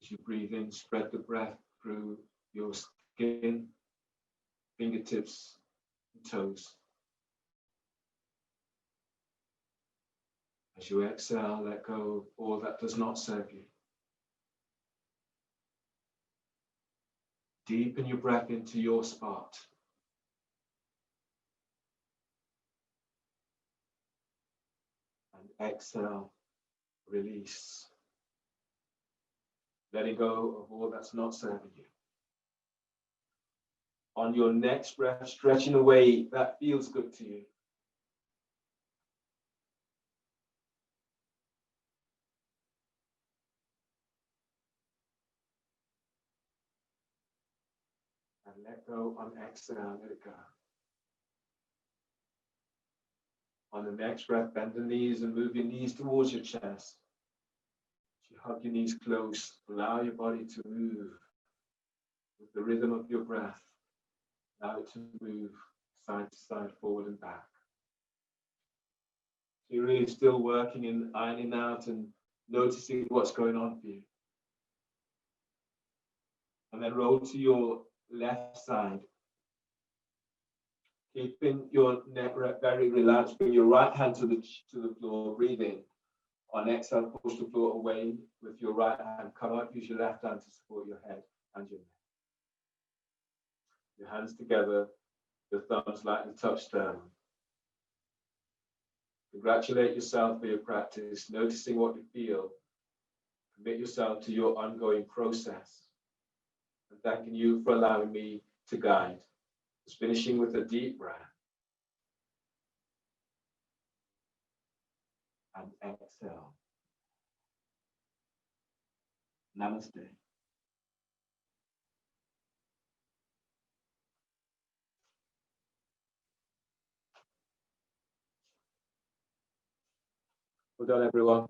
As you breathe in, spread the breath through your skin, fingertips, and toes. As you exhale, let go of all that does not serve you. Deepen your breath into your spot. And exhale, release. Letting go of all that's not serving you. On your next breath, stretching away that feels good to you. And let go on exhale, let it go. On the next breath, bend the knees and move your knees towards your chest. You hug your knees close, allow your body to move with the rhythm of your breath. Allow it to move side to side, forward and back. So you're really still working in ironing out and noticing what's going on for you. And then roll to your left side. Keeping your neck very relaxed. Bring your right hand to the floor. Breathe in. On exhale, push the floor away with your right hand. Come up, use your left hand to support your head and your neck. Your hands together, your thumbs lightly touch down. Congratulate yourself for your practice, noticing what you feel. Commit yourself to your ongoing process. And thanking you for allowing me to guide. Just finishing with a deep breath. And exhale. Namaste. Well done, everyone.